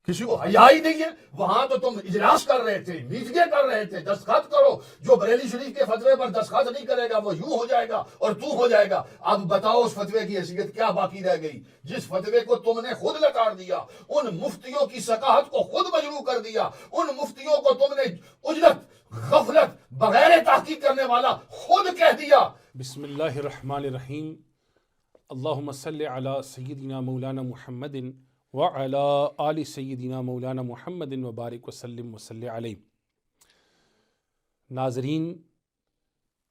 کسی کو حیا ہی نہیں ہے. وہاں تو تم اجلاس کر رہے تھے, میٹنگیں کر رہے تھے, دستخط کرو, جو بریلی شریف کے فتوے پر دستخط نہیں کرے گا وہ یوں ہو جائے گا اور تو ہو جائے گا. اب بتاؤ اس فتوے کی حیثیت کیا باقی رہ گئی جس فتوے کو تم نے خود لتاڑ دیا, ان مفتیوں کی ثقافت کو خود مجروح کر دیا, ان مفتیوں کو تم نے اجلت, غفلت, بغیر تحقیق کرنے والا خود کہہ دیا. بسم اللہ الرحمن الرحیم. اللہم صلی علی سیدنا مولانا محمد وعلی آل سیدنا مولانا محمد وبارک وسلم وصلی علیہ. ناظرین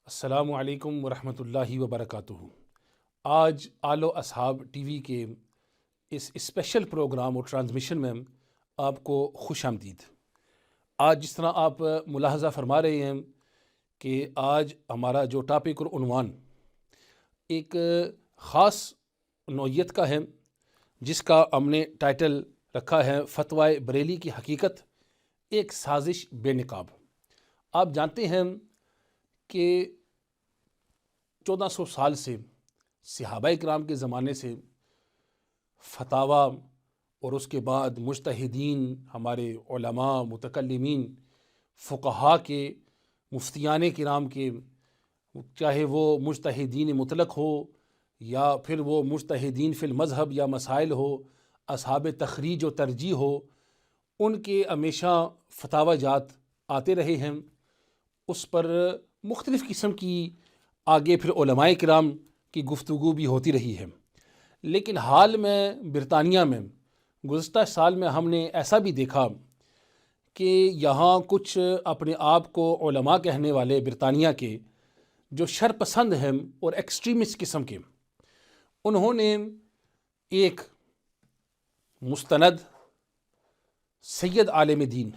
السلام علیکم ورحمۃ اللہ وبرکاتہ. آج آل و اصحاب ٹی وی کے اس اسپیشل پروگرام اور ٹرانسمیشن میں آپ کو خوش آمدید. آج جس طرح آپ ملاحظہ فرما رہے ہیں کہ آج ہمارا جو ٹاپک اور عنوان ایک خاص نوعیت کا ہے, جس کا ہم نے ٹائٹل رکھا ہے فتوائے بریلی کی حقیقت, ایک سازش بے نقاب. آپ جانتے ہیں کہ 1400 سال سے صحابہ کرام کے زمانے سے فتاویٰ اور اس کے بعد مجتہدین, ہمارے علماء, متکلمین, فقہاء کے, مفتیان کرام کے, چاہے وہ مجتہدین مطلق ہو یا پھر وہ مجتہدین فی المذہب یا مسائل ہو, اصحاب تخریج و ترجیح ہو, ان کے ہمیشہ فتاوی جات آتے رہے ہیں. اس پر مختلف قسم کی آگے پھر علماء کرام کی گفتگو بھی ہوتی رہی ہے. لیکن حال میں برطانیہ میں گزشتہ سال میں ہم نے ایسا بھی دیکھا کہ یہاں کچھ اپنے آپ کو علماء کہنے والے برطانیہ کے جو شرپسند ہیں اور ایکسٹریمسٹ قسم کے, انہوں نے ایک مستند سید عالم دین,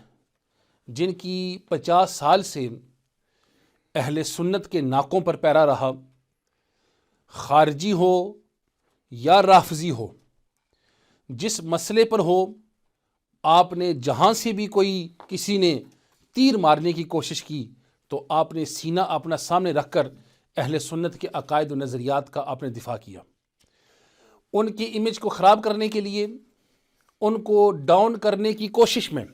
جن کی 50 سال سے اہل سنت کے ناکوں پر پیرا رہا, خارجی ہو یا رافضی ہو, جس مسئلے پر ہو, آپ نے جہاں سے بھی کوئی کسی نے تیر مارنے کی کوشش کی تو آپ نے سینہ اپنا سامنے رکھ کر اہل سنت کے عقائد و نظریات کا آپ نے دفاع کیا. ان کی امیج کو خراب کرنے کے لیے, ان کو ڈاؤن کرنے کی کوشش میں,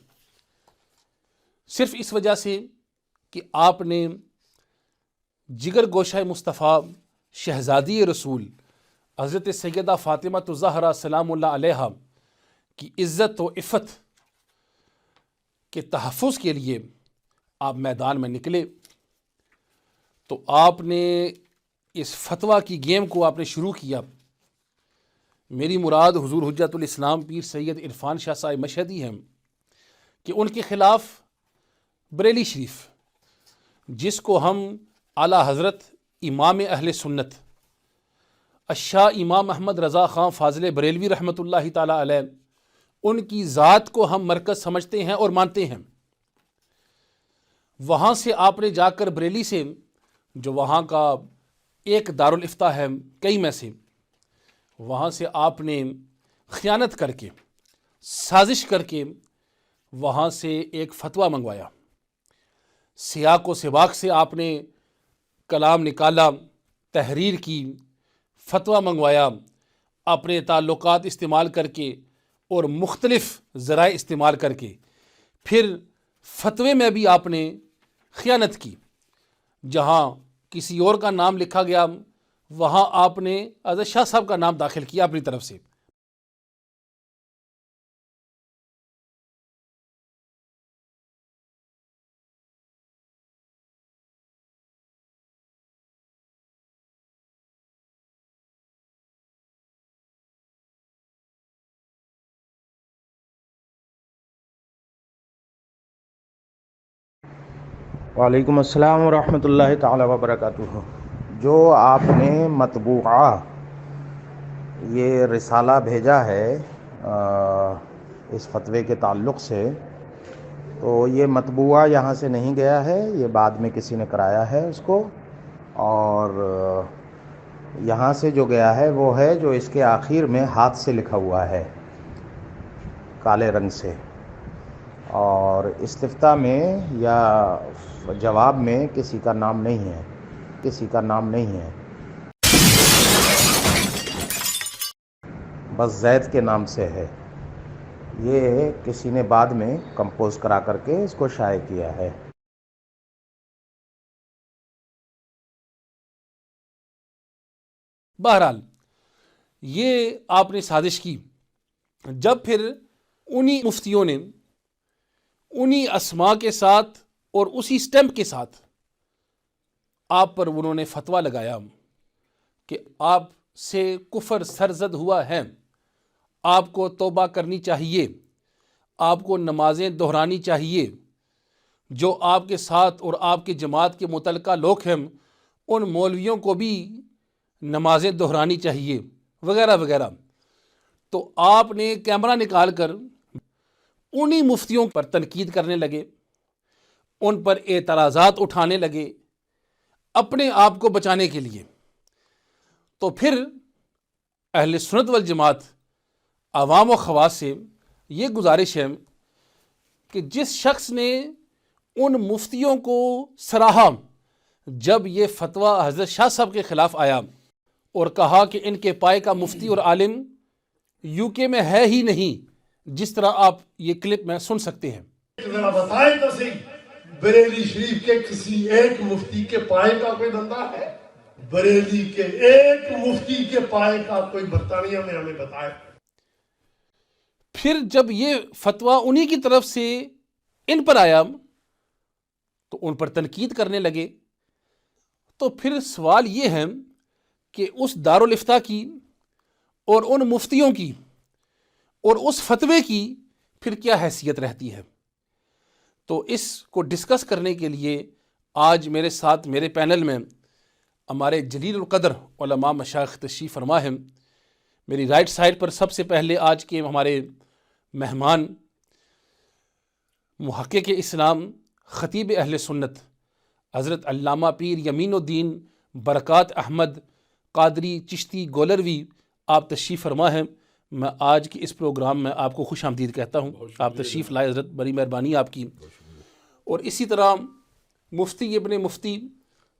صرف اس وجہ سے کہ آپ نے جگر گوشہ مصطفیٰ شہزادی رسول حضرت سیدہ فاطمہ الزہرا سلام اللہ علیہا کی عزت و عفت کے تحفظ کے لیے آپ میدان میں نکلے, تو آپ نے اس فتویٰ کی گیم کو آپ نے شروع کیا. میری مراد حضور حجت الاسلام پیر سید عرفان شاہ صاحب مشہدی ہیں کہ ان کے خلاف بریلی شریف, جس کو ہم اعلیٰ حضرت امام اہل سنت الشاہ امام احمد رضا خان فاضل بریلوی رحمۃ اللہ تعالیٰ علیہ, ان کی ذات کو ہم مرکز سمجھتے ہیں اور مانتے ہیں, وہاں سے آپ نے جا کر بریلی سے, جو وہاں کا ایک دارالافتاء ہے کئی میں سے, وہاں سے آپ نے خیانت کر کے, سازش کر کے وہاں سے ایک فتویٰ منگوایا. سیاق و سباق سے آپ نے کلام نکالا, تحریر کی, فتویٰ منگوایا, اپنے تعلقات استعمال کر کے اور مختلف ذرائع استعمال کر کے, پھر فتوے میں بھی آپ نے خیانت کی. جہاں کسی اور کا نام لکھا گیا وہاں آپ نے حضرت شاہ صاحب کا نام داخل کیا اپنی طرف سے. وعلیکم السلام ورحمۃ اللہ تعالی وبرکاتہ. جو آپ نے مطبوعہ یہ رسالہ بھیجا ہے اس فتوے کے تعلق سے, تو یہ مطبوعہ یہاں سے نہیں گیا ہے, یہ بعد میں کسی نے کرایا ہے اس کو, اور یہاں سے جو گیا ہے وہ ہے جو اس کے آخر میں ہاتھ سے لکھا ہوا ہے کالے رنگ سے, اور استفتاء میں یا جواب میں کسی کا نام نہیں ہے, کسی کا نام نہیں ہے, بس زید کے نام سے ہے. یہ کسی نے بعد میں کمپوز کرا کر کے اس کو شائع کیا ہے۔ بہرحال یہ آپ نے سازش کی۔ جب پھر انہی مفتیوں نے انہی اسماء کے ساتھ اور اسی سٹیمپ کے ساتھ آپ پر انہوں نے فتویٰ لگایا کہ آپ سے کفر سرزد ہوا ہے، آپ کو توبہ کرنی چاہیے، آپ کو نمازیں دہرانی چاہیے، جو آپ کے ساتھ اور آپ کی جماعت کے متعلقہ لوگ ہیں ان مولویوں کو بھی نمازیں دہرانی چاہیے، وغیرہ وغیرہ۔ تو آپ نے کیمرہ نکال کر انہی مفتیوں پر تنقید کرنے لگے، ان پر اعتراضات اٹھانے لگے اپنے آپ کو بچانے کے لیے۔ تو پھر اہل سنت والجماعت عوام و خواص سے یہ گزارش ہے کہ جس شخص نے ان مفتیوں کو سراہا جب یہ فتویٰ حضرت شاہ صاحب کے خلاف آیا اور کہا کہ ان کے پائے کا مفتی اور عالم یو کے میں ہے ہی نہیں، جس طرح آپ یہ کلپ میں سن سکتے ہیں۔ ذرا بتائیں تو صحیح، بریلی شریف کے کسی ایک مفتی کے پائے کا کوئی دندہ ہے؟ بریلی کے ایک مفتی کے پائے کا کوئی برطانیہ میں ہمیں بتائے۔ پھر جب یہ فتویٰ انہی کی طرف سے ان پر آیا تو ان پر تنقید کرنے لگے۔ تو پھر سوال یہ ہے کہ اس دارالافتاء کی اور ان مفتیوں کی اور اس فتوے کی پھر کیا حیثیت رہتی ہے؟ تو اس کو ڈسکس کرنے کے لیے آج میرے ساتھ میرے پینل میں ہمارے جلیل القدر علماء مشائخ تشریف فرما ہیں۔ میری رائٹ سائڈ پر سب سے پہلے آج کے ہمارے مہمان محقق اسلام خطیب اہل سنت حضرت علامہ پیر یمین الدین برکات احمد قادری چشتی گولروی آپ تشریف فرما ہیں۔ میں آج کی اس پروگرام میں آپ کو خوش آمدید کہتا ہوں، آپ تشریف لائے حضرت، بڑی مہربانی آپ کی۔ اور اسی طرح مفتی ابن مفتی،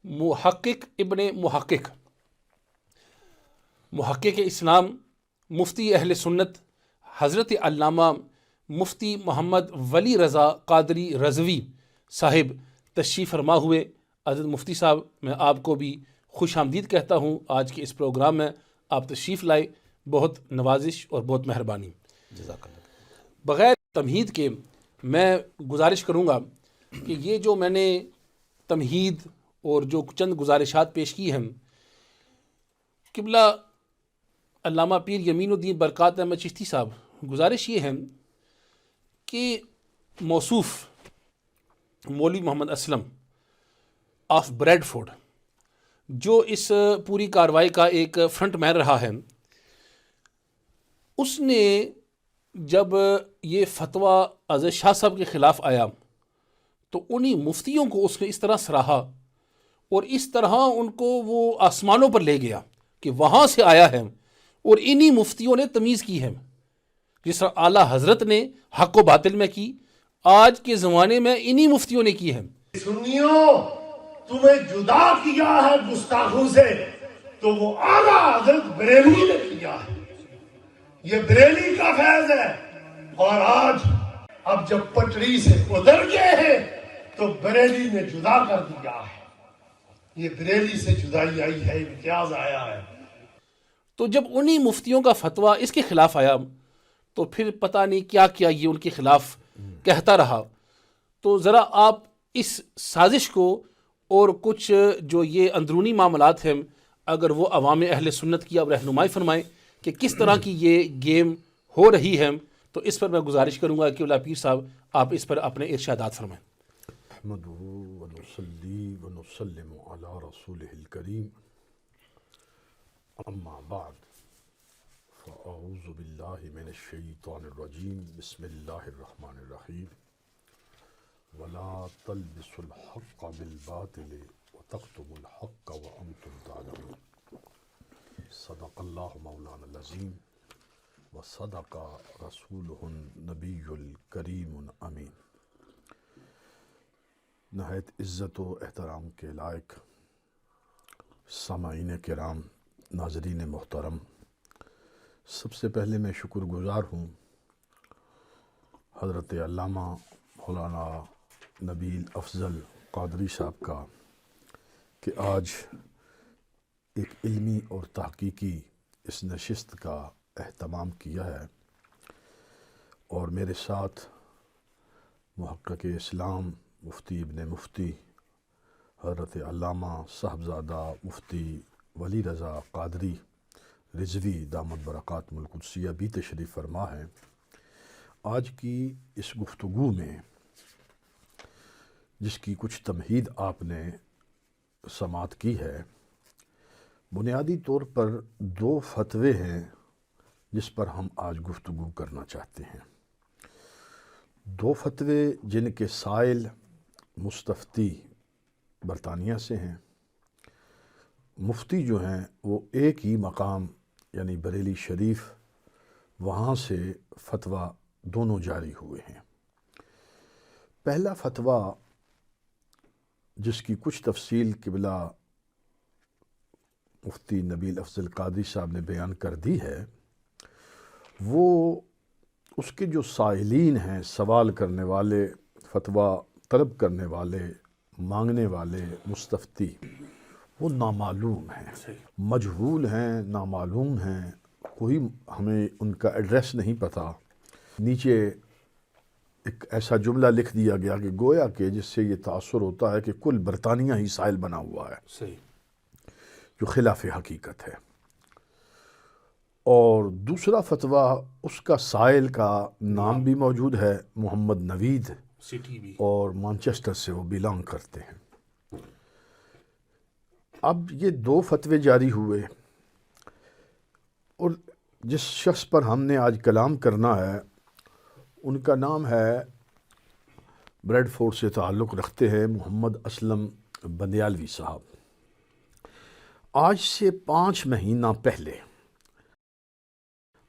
محقق ابن محقق، محقق اسلام مفتی اہل سنت حضرت علامہ مفتی محمد ولی رضا قادری رضوی صاحب تشریف فرما ہوئے۔ حضرت مفتی صاحب میں آپ کو بھی خوش آمدید کہتا ہوں آج کے اس پروگرام میں، آپ تشریف لائے، بہت نوازش اور بہت مہربانی۔ جزاک اللہ۔ بغیر تمہید کے میں گزارش کروں گا کہ یہ جو میں نے تمہید اور جو چند گزارشات پیش کی ہیں، قبلہ علامہ پیر یمین الدین برکات احمد چشتی صاحب، گزارش یہ ہے کہ موصوف مولوی محمد اسلم آف بریڈ فورڈ، جو اس پوری کارروائی کا ایک فرنٹ مین رہا ہے، اس نے جب یہ فتویٰ حضرت شاہ صاحب کے خلاف آیا تو انہی مفتیوں کو اس نے اس طرح سراہا اور اس طرح ان کو وہ آسمانوں پر لے گیا کہ وہاں سے آیا ہے، اور انہی مفتیوں نے تمیز کی ہے، جس طرح اعلیٰ حضرت نے حق و باطل میں کی، آج کے زمانے میں انہی مفتیوں نے کی ہے۔ سنیو، تمہیں جدا کیا ہے گستاخوں سے تو وہ اعلیٰ حضرت بریلی نے کیا ہے، یہ بریلی کا فیض ہے۔ اور آج اب جب پٹری سے ادھر گئے ہیں تو بریلی نے جدا کر دیا ہے، یہ بریلی سے جدائی آئی ہے، امتیاز آیا ہے۔ تو جب انہی مفتیوں کا فتویٰ اس کے خلاف آیا تو پھر پتہ نہیں کیا کیا یہ ان کے خلاف کہتا رہا۔ تو ذرا آپ اس سازش کو اور کچھ جو یہ اندرونی معاملات ہیں اگر وہ عوام اہل سنت کی اب رہنمائی فرمائیں کہ کس طرح کی یہ گیم ہو رہی ہے، تو اس پر میں گزارش کروں گا کہ پیر صاحب آپ اس پر اپنے ارشادات فرمائیں۔ نحمده ونصلي ونسلم على رسوله الكريم، اما بعد، فاعوذ باللہ من الشیطان الرجیم، بسم اللہ الرحمن الرحیم، ولا تلبسوا الحق بالباطل وتكتموا الحق وانتم تعلمون، صدق اللہ مولانا العظیم وصدق رسولہ النبی الکریم امین۔ نہایت عزت و احترام کے لائق سامعین کرام، ناظرین محترم، سب سے پہلے میں شکر گزار ہوں حضرت علامہ مولانا نبیل افضل قادری صاحب کا کہ آج ایک علمی اور تحقیقی اس نشست کا اہتمام کیا ہے، اور میرے ساتھ محقق اسلام مفتی ابن مفتی حضرت علامہ صاحبزادہ مفتی ولی رضا قادری رضوی دامت برکاتہ القدسیہ بھی تشریف فرما ہے۔ آج کی اس گفتگو میں جس کی کچھ تمہید آپ نے سماعت کی ہے، بنیادی طور پر 2 فتوے ہیں جس پر ہم آج گفتگو کرنا چاہتے ہیں۔ 2 فتوے جن کے سائل مستفتی برطانیہ سے ہیں، مفتی جو ہیں وہ ایک ہی مقام یعنی بریلی شریف، وہاں سے فتویٰ دونوں جاری ہوئے ہیں۔ پہلا فتویٰ جس کی کچھ تفصیل قبلہ مفتی نبیل افضل قادری صاحب نے بیان کر دی ہے، وہ اس کے جو سائلین ہیں، سوال کرنے والے، فتویٰ طلب کرنے والے، مانگنے والے مستفتی، وہ نامعلوم ہیں، مجہول ہیں، نامعلوم ہیں، کوئی ہمیں ان کا ایڈریس نہیں پتہ۔ نیچے ایک ایسا جملہ لکھ دیا گیا کہ گویا کہ جس سے یہ تاثر ہوتا ہے کہ کل برطانیہ ہی سائل بنا ہوا ہے، صحیح، جو خلاف حقیقت ہے۔ اور دوسرا فتویٰ، اس کا سائل کا نام بھی موجود ہے، محمد نوید، سٹی بھی، اور مانچسٹر سے وہ بلانگ کرتے ہیں۔ اب یہ 2 فتوے جاری ہوئے، اور جس شخص پر ہم نے آج کلام کرنا ہے ان کا نام ہے، بریڈ فورڈ سے تعلق رکھتے ہیں، محمد اسلم بندیالوی صاحب۔ آج سے 5 مہینہ پہلے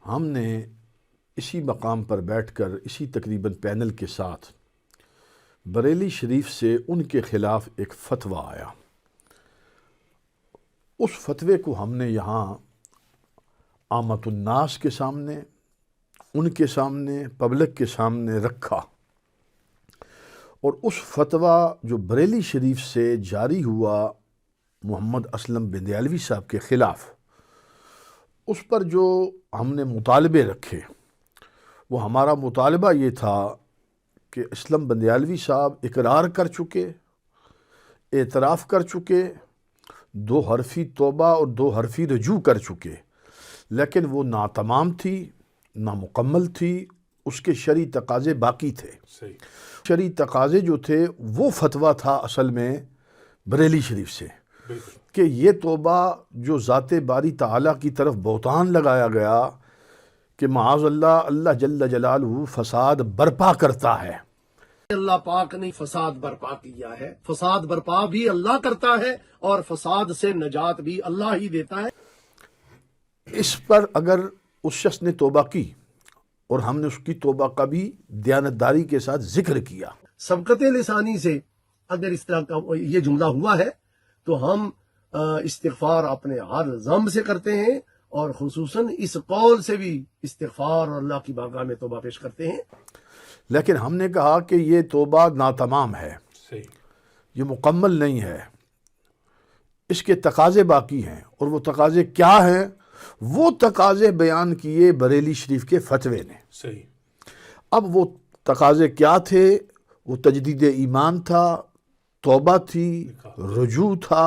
ہم نے اسی مقام پر بیٹھ کر اسی تقریباً پینل کے ساتھ بریلی شریف سے ان کے خلاف ایک فتویٰ آیا۔ اس فتوے کو ہم نے یہاں عامت الناس کے سامنے، ان کے سامنے، پبلک کے سامنے رکھا، اور اس فتویٰ جو بریلی شریف سے جاری ہوا محمد اسلم بندیالوی صاحب کے خلاف، اس پر جو ہم نے مطالبے رکھے، وہ ہمارا مطالبہ یہ تھا کہ اسلم بندیالوی صاحب اقرار کر چکے، اعتراف کر چکے، 2 حرفی توبہ اور 2 حرفی رجوع کر چکے، لیکن وہ ناتمام تھی، نامکمل تھی، اس کے شرعی تقاضے باقی تھے۔ صحیح، شرعی تقاضے جو تھے وہ فتویٰ تھا اصل میں بریلی شریف سے، بالکل، کہ یہ توبہ جو ذات باری تعالیٰ کی طرف بہتان لگایا گیا کہ معاذ اللہ، اللہ جل جلالہ فساد برپا کرتا ہے۔ اللہ پاک نے فساد برپا کیا ہے، فساد برپا بھی اللہ کرتا ہے اور فساد سے نجات بھی اللہ ہی دیتا ہے۔ اس پر اگر اس شخص نے توبہ کی، اور ہم نے اس کی توبہ کا بھی دیانتداری کے ساتھ ذکر کیا، سبقت لسانی سے اگر اس طرح کا یہ جملہ ہوا ہے تو ہم استغفار اپنے ہر ذنب سے کرتے ہیں، اور خصوصاً اس قول سے بھی استغفار اور اللہ کی بارگاہ میں توبہ پیش کرتے ہیں۔ لیکن ہم نے کہا کہ یہ توبہ ناتمام ہے، صحیح، یہ مکمل نہیں ہے، اس کے تقاضے باقی ہیں، اور وہ تقاضے کیا ہیں؟ وہ تقاضے بیان کیے بریلی شریف کے فتوے نے۔ صحیح، اب وہ تقاضے کیا تھے؟ وہ تجدید ایمان تھا، توبہ تھی، رجوع تھا،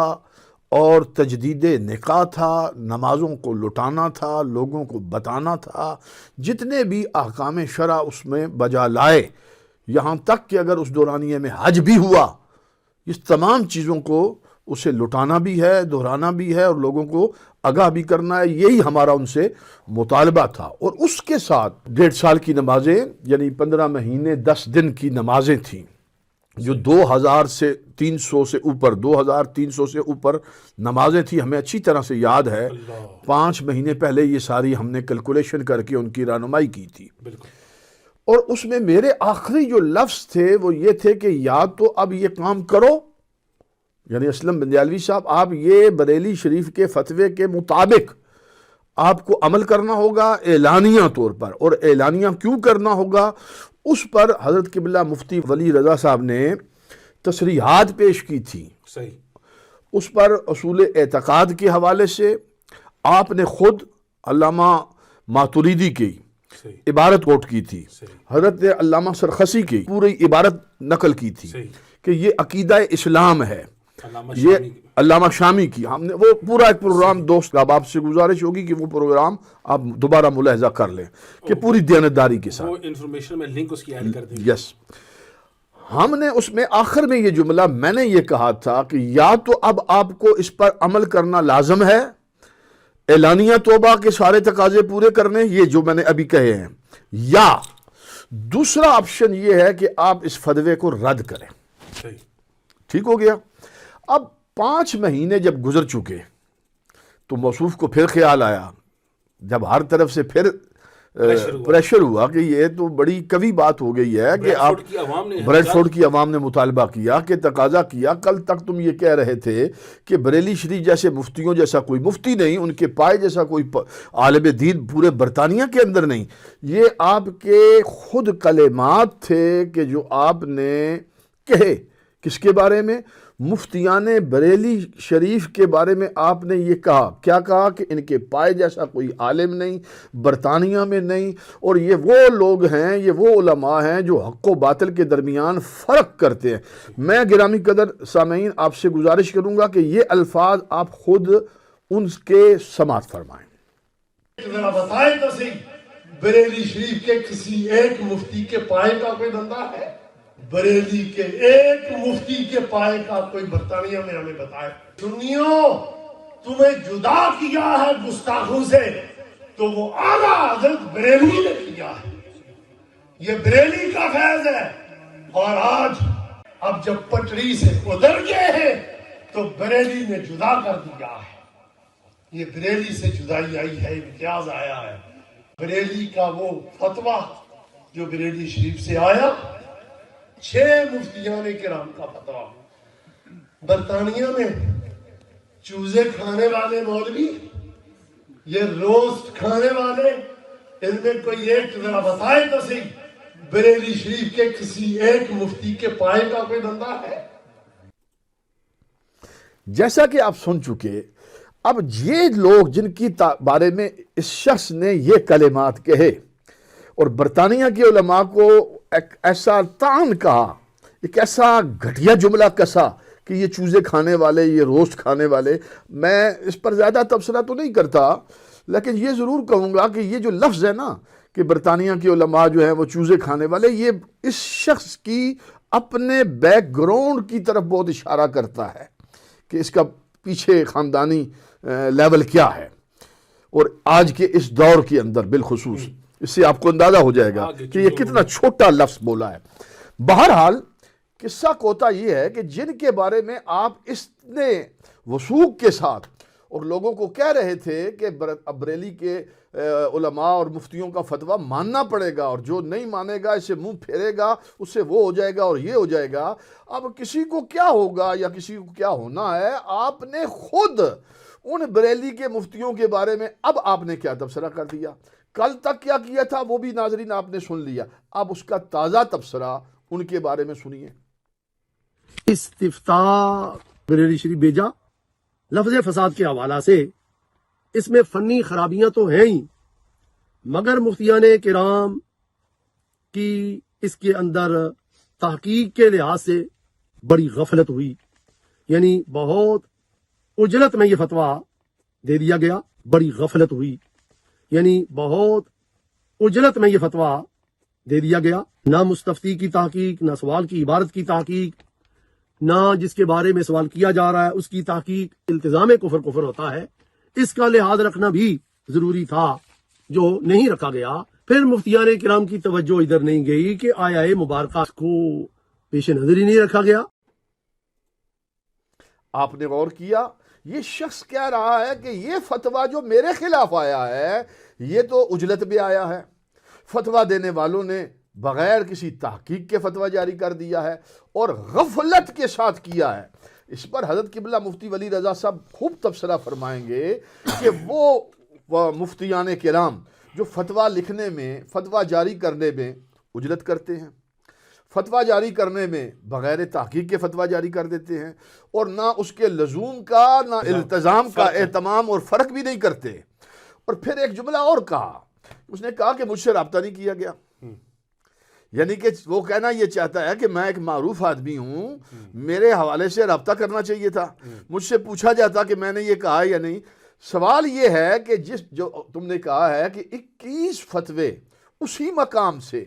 اور تجدید نکاح تھا، نمازوں کو لٹانا تھا، لوگوں کو بتانا تھا، جتنے بھی احکام شرع اس میں بجا لائے، یہاں تک کہ اگر اس دورانیے میں حج بھی ہوا، اس تمام چیزوں کو اسے لٹانا بھی ہے، دہرانا بھی ہے، اور لوگوں کو آگاہ بھی کرنا ہے۔ یہی ہمارا ان سے مطالبہ تھا، اور اس کے ساتھ 1.5 سال کی نمازیں، یعنی 15 مہینے 10 دن کی نمازیں تھیں، جو 2300 سے اوپر 2300 سے اوپر نمازیں تھیں، ہمیں اچھی طرح سے یاد ہے۔ 5 مہینے پہلے یہ ساری ہم نے کیلکولیشن کر کے ان کی رہنمائی کی تھی، بالکل، اور اس میں میرے آخری جو لفظ تھے وہ یہ تھے کہ یا تو اب یہ کام کرو، یعنی اسلم بندیالوی صاحب آپ یہ بریلی شریف کے فتوے کے مطابق آپ کو عمل کرنا ہوگا اعلانیہ طور پر، اور اعلانیہ کیوں کرنا ہوگا؟ اس پر حضرت قبلہ مفتی ولی رضا صاحب نے تصریحات پیش کی تھی. صحیح. اس پر اصول اعتقاد کے حوالے سے آپ نے خود علامہ ماتریدی کی صحیح. عبارت کوٹ کی تھی, صحیح. حضرت علامہ سرخسی کی پوری عبارت نقل کی تھی صحیح. کہ یہ عقیدہ اسلام ہے. علامہ یہ شامی کی. علامہ شامی کی ہم نے وہ پورا ایک پروگرام دوست اب آپ سے گزارش ہوگی کہ وہ پروگرام آپ دوبارہ ملاحظہ کر لیں کہ پوری دیانتداری کے ساتھ. وہ انفارمیشن میں لنک اس کی ایڈ کر دیں گے. یس, ہم نے اس میں آخر میں یہ جملہ میں نے یہ کہا تھا کہ یا تو اب آپ کو اس پر عمل کرنا لازم ہے, اعلانیہ توبہ کے سارے تقاضے پورے کرنے, یہ جو میں نے ابھی کہے ہیں, یا دوسرا آپشن یہ ہے کہ آپ اس فتوے کو رد کریں. صحیح. ٹھیک ہو گیا. اب 5 مہینے جب گزر چکے تو موصوف کو پھر خیال آیا, جب ہر طرف سے پھر پریشر ہوا کہ یہ تو بڑی کبھی بات ہو گئی ہے کہ آپ بریڈ فورڈ کی عوام نے مطالبہ کیا کہ تقاضا کیا, کل تک تم یہ کہہ رہے تھے کہ بریلی شریف جیسے مفتیوں جیسا کوئی مفتی نہیں, ان کے پائے جیسا کوئی عالم دین پورے برطانیہ کے اندر نہیں. یہ آپ کے خود کلمات تھے کہ جو آپ نے کہے. کس کے بارے میں؟ مفتیان بریلی شریف کے بارے میں آپ نے یہ کہا. کیا کہا؟ کہ ان کے پائے جیسا کوئی عالم نہیں برطانیہ میں نہیں, اور یہ وہ لوگ ہیں, یہ وہ علماء ہیں جو حق و باطل کے درمیان فرق کرتے ہیں. میں گرامی قدر سامعین آپ سے گزارش کروں گا کہ یہ الفاظ آپ خود ان کے سماعت فرمائیں. ذرا بتائیں تو صحیح, بریلی شریف کے کسی ایک مفتی کے پائے کا کوئی دندہ ہے؟ بریلی کے ایک مفتی کے پائے کا کوئی برطانیہ میں ہمیں بتائے. سنیو, تمہیں جدا کیا ہے گستاخوں سے تو وہ اعلیٰ حضرت بریلی نے کیا ہے. یہ بریلی کا فیض ہے. اور آج اب جب پٹری سے ادھر گئے ہیں تو بریلی نے جدا کر دیا ہے. یہ بریلی سے جدائی آئی ہے, امتیاز آیا ہے. بریلی کا وہ فتویٰ جو بریلی شریف سے آیا, 6 مفتیان کرام کا فتویٰ, برطانیہ میں چوزے کھانے والے مولوی, یہ روسٹ کھانے والے, ان میں کوئی ایک ذرا بتائے تو صحیح بریلی شریف کے کسی ایک مفتی کے پائے کا کوئی دندہ ہے؟ جیسا کہ آپ سن چکے, اب یہ لوگ جن کی بارے میں اس شخص نے یہ کلمات کہے اور برطانیہ کے علماء کو ایک ایسا طعن کہا, ایک ایسا گھٹیا جملہ کسا کہ یہ چوزے کھانے والے, یہ روسٹ کھانے والے. میں اس پر زیادہ تبصرہ تو نہیں کرتا, لیکن یہ ضرور کہوں گا کہ یہ جو لفظ ہے نا کہ برطانیہ کے علماء جو ہیں وہ چوزے کھانے والے, یہ اس شخص کی اپنے بیک گراؤنڈ کی طرف بہت اشارہ کرتا ہے کہ اس کا پیچھے خاندانی لیول کیا ہے. اور آج کے اس دور کے اندر بالخصوص اس سے آپ کو اندازہ ہو جائے گا کہ یہ کتنا چھوٹا لفظ بولا ہے. بہرحال قصہ کوتا یہ ہے کہ جن کے بارے میں آپ اتنے وثوق کے ساتھ اور لوگوں کو کہہ رہے تھے کہ بریلی کے علماء اور مفتیوں کا فتویٰ ماننا پڑے گا, اور جو نہیں مانے گا اسے منہ پھیرے گا, اس سے وہ ہو جائے گا اور یہ ہو جائے گا. اب کسی کو کیا ہوگا یا کسی کو کیا ہونا ہے, آپ نے خود ان بریلی کے مفتیوں کے بارے میں اب آپ نے کیا تبصرہ کر دیا. کل تک کیا کیا تھا وہ بھی ناظرین آپ نے سن لیا, اب اس کا تازہ تبصرہ ان کے بارے میں سنیے. استفتاء بریلی شریف بھیجا لفظ فساد کے حوالہ سے, اس میں فنی خرابیاں تو ہیں ہی, مگر مفتیان کرام کی اس کے اندر تحقیق کے لحاظ سے بڑی غفلت ہوئی. یعنی بہت اجلت میں یہ فتویٰ دے دیا گیا, بڑی غفلت ہوئی. یعنی بہت اجلت میں یہ فتویٰ دے دیا گیا. نہ مستفتی کی تحقیق, نہ سوال کی عبارت کی تحقیق, نہ جس کے بارے میں سوال کیا جا رہا ہے اس کی تحقیق. التزام کفر ہوتا ہے, اس کا لحاظ رکھنا بھی ضروری تھا جو نہیں رکھا گیا. پھر مفتیان کرام کی توجہ ادھر نہیں گئی کہ آیا مبارکہ کو پیش نظر ہی نہیں رکھا گیا. آپ نے غور کیا, یہ شخص کہہ رہا ہے کہ یہ فتویٰ جو میرے خلاف آیا ہے یہ تو اجلت بھی آیا ہے, فتویٰ دینے والوں نے بغیر کسی تحقیق کے فتویٰ جاری کر دیا ہے اور غفلت کے ساتھ کیا ہے. اس پر حضرت قبلہ مفتی ولی رضا صاحب خوب تبصرہ فرمائیں گے کہ وہ مفتیان کرام جو فتویٰ لکھنے میں, فتویٰ جاری کرنے میں اجلت کرتے ہیں، فتویٰ جاری کرنے میں بغیر تحقیق کے فتویٰ جاری کر دیتے ہیں، اور نہ اس کے لزوم کا نہ التزام کا اہتمام اور فرق بھی نہیں کرتے۔ اور پھر ایک جملہ اور کہا، اس نے کہا کہ مجھ سے رابطہ نہیں کیا گیا، یعنی کہ وہ کہنا یہ چاہتا ہے کہ میں ایک معروف آدمی ہوں، میرے حوالے سے رابطہ کرنا چاہیے تھا، مجھ سے پوچھا جاتا کہ میں نے یہ کہا یا نہیں۔ سوال یہ ہے کہ جو تم نے کہا ہے کہ 21 فتوے اسی مقام سے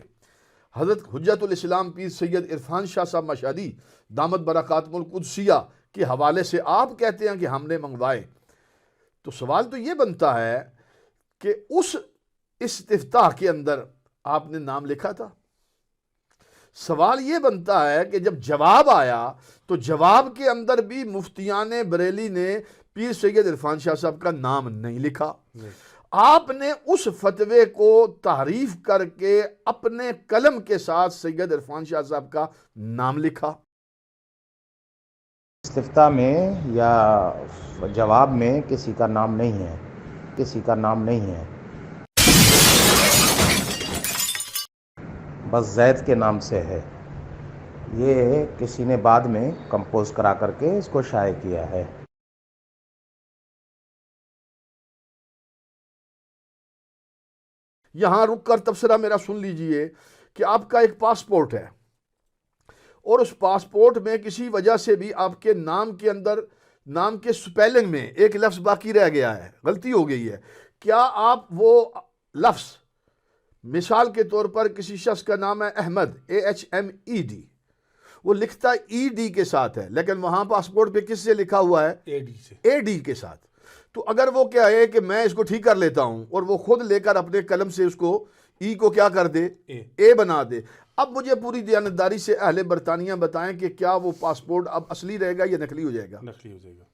حضرت حجت الاسلام پیر سید عرفان شاہ صاحب مشہدی دامت برکاتہم القدسیہ کے حوالے سے آپ کہتے ہیں کہ ہم نے منگوائے، تو سوال تو یہ بنتا ہے کہ اس استفتاح کے اندر آپ نے نام لکھا تھا؟ سوال یہ بنتا ہے کہ جب جواب آیا تو جواب کے اندر بھی مفتیان بریلی نے پیر سید عرفان شاہ صاحب کا نام نہیں لکھا، آپ نے اس فتوے کو تحریف کر کے اپنے قلم کے ساتھ سید عرفان شاہ صاحب کا نام لکھا۔ استفتاء میں یا جواب میں کسی کا نام نہیں ہے، کسی کا نام نہیں ہے، بس زید کے نام سے ہے۔ یہ کسی نے بعد میں کمپوز کرا کر کے اس کو شائع کیا ہے۔ یہاں رک کر تبصرہ میرا سن لیجئے کہ آپ کا ایک پاسپورٹ ہے، اور اس پاسپورٹ میں کسی وجہ سے بھی آپ کے نام کے اندر، نام کے سپیلنگ میں ایک لفظ باقی رہ گیا ہے، غلطی ہو گئی ہے۔ کیا آپ وہ لفظ، مثال کے طور پر کسی شخص کا نام ہے احمد AHMED، وہ لکھتا ED کے ساتھ ہے، لیکن وہاں پاسپورٹ پہ کس سے لکھا ہوا ہے؟ AD کے ساتھ۔ تو اگر وہ کیا ہے کہ میں اس کو ٹھیک کر لیتا ہوں اور وہ خود لے کر اپنے قلم سے اس کو ای کو کیا کر دے، اے بنا دے، اب مجھے پوری دیانتداری سے اہل برطانیہ بتائیں کہ کیا وہ پاسپورٹ اب اصلی رہے گا یا نقلی ہو جائے گا؟ نقلی ہو جائے گا،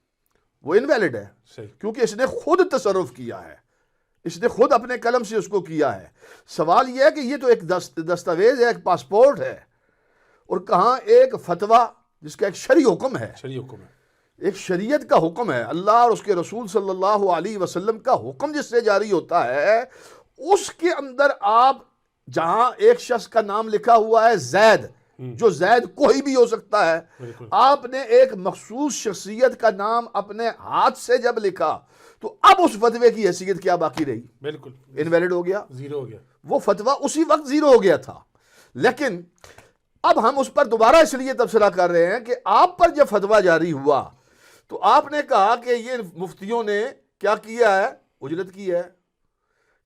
وہ انویلڈ ہے، صحیح، کیونکہ اس نے خود تصرف کیا ہے، اس نے خود اپنے قلم سے اس کو کیا ہے۔ سوال یہ ہے کہ یہ تو ایک دستاویز ہے، ایک پاسپورٹ ہے، اور کہاں ایک فتویٰ جس کا ایک شرعی حکم ہے، شرعی حکم ہے، ایک شریعت کا حکم ہے، اللہ اور اس کے رسول صلی اللہ علیہ وسلم کا حکم جس سے جاری ہوتا ہے، اس کے اندر آپ جہاں ایک شخص کا نام لکھا ہوا ہے زید، جو زید کوئی بھی ہو سکتا ہے، آپ نے ایک مخصوص شخصیت کا نام اپنے ہاتھ سے جب لکھا تو اب اس فتوے کی حیثیت کیا باقی رہی؟ بالکل انویلڈ ہو گیا، زیرو ہو گیا، وہ فتویٰ اسی وقت زیرو ہو گیا تھا۔ لیکن اب ہم اس پر دوبارہ اس لیے تبصرہ کر رہے ہیں کہ آپ پر جب فتویٰ جاری ہوا تو آپ نے کہا کہ یہ مفتیوں نے کیا کیا ہے؟ اجلت کی ہے،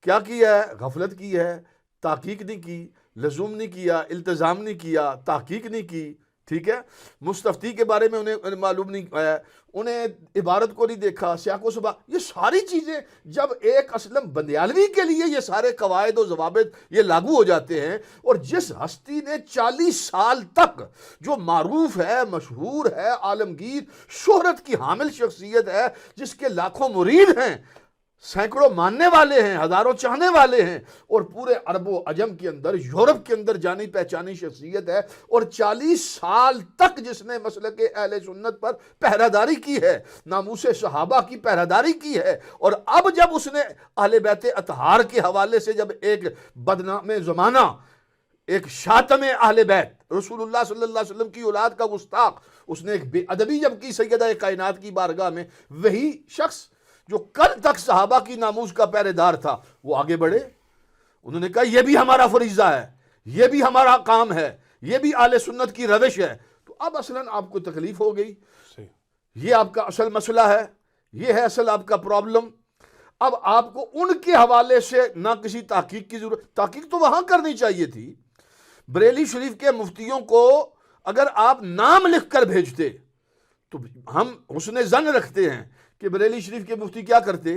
کیا کیا ہے؟ غفلت کی ہے، تحقیق نہیں کی، لزوم نہیں کیا، التزام نہیں کیا، تحقیق نہیں کی، ٹھیک ہے؟ مستفتی کے بارے میں انہیں معلوم نہیں ہے، انہیں عبارت کو نہیں دیکھا، سیاق و سباق، یہ ساری چیزیں جب ایک اسلم بندیالوی کے لیے یہ سارے قواعد و ضوابط یہ لاگو ہو جاتے ہیں، اور جس ہستی نے 40 سال تک جو معروف ہے، مشہور ہے، عالمگیر شہرت کی حامل شخصیت ہے، جس کے لاکھوں مرید ہیں، سینکڑوں ماننے والے ہیں، ہزاروں چاہنے والے ہیں، اور پورے عرب و عجم کے اندر، یورپ کے اندر جانی پہچانی شخصیت ہے، اور 40 سال تک جس نے مسلک اہل سنت پر پہراداری کی ہے، ناموس صحابہ کی پہراداری کی ہے، اور اب جب اس نے اہل بیت اطہار کے حوالے سے جب ایک بدنام زمانہ، ایک شاتم اہل بیت رسول اللہ صلی اللہ علیہ وسلم کی اولاد کا گستاخ، اس نے ایک بے ادبی جب کی سیدہ کائنات کی بارگاہ میں، وہی شخص جو کل تک صحابہ کی ناموس کا پہرے دار تھا، وہ آگے بڑھے، انہوں نے کہا یہ بھی ہمارا فریضہ ہے، یہ بھی ہمارا کام ہے، یہ بھی اہل سنت کی روش ہے۔ تو اب اصلاً آپ کو تکلیف ہو گئی، یہ آپ کا اصل مسئلہ ہے، یہ ہے اصل آپ کا پرابلم۔ اب آپ کو ان کے حوالے سے نہ کسی تحقیق کی ضرورت، تحقیق تو وہاں کرنی چاہیے تھی۔ بریلی شریف کے مفتیوں کو اگر آپ نام لکھ کر بھیجتے تو ہم حسن ظن رکھتے ہیں کہ بریلی شریف کے مفتی کیا کرتے،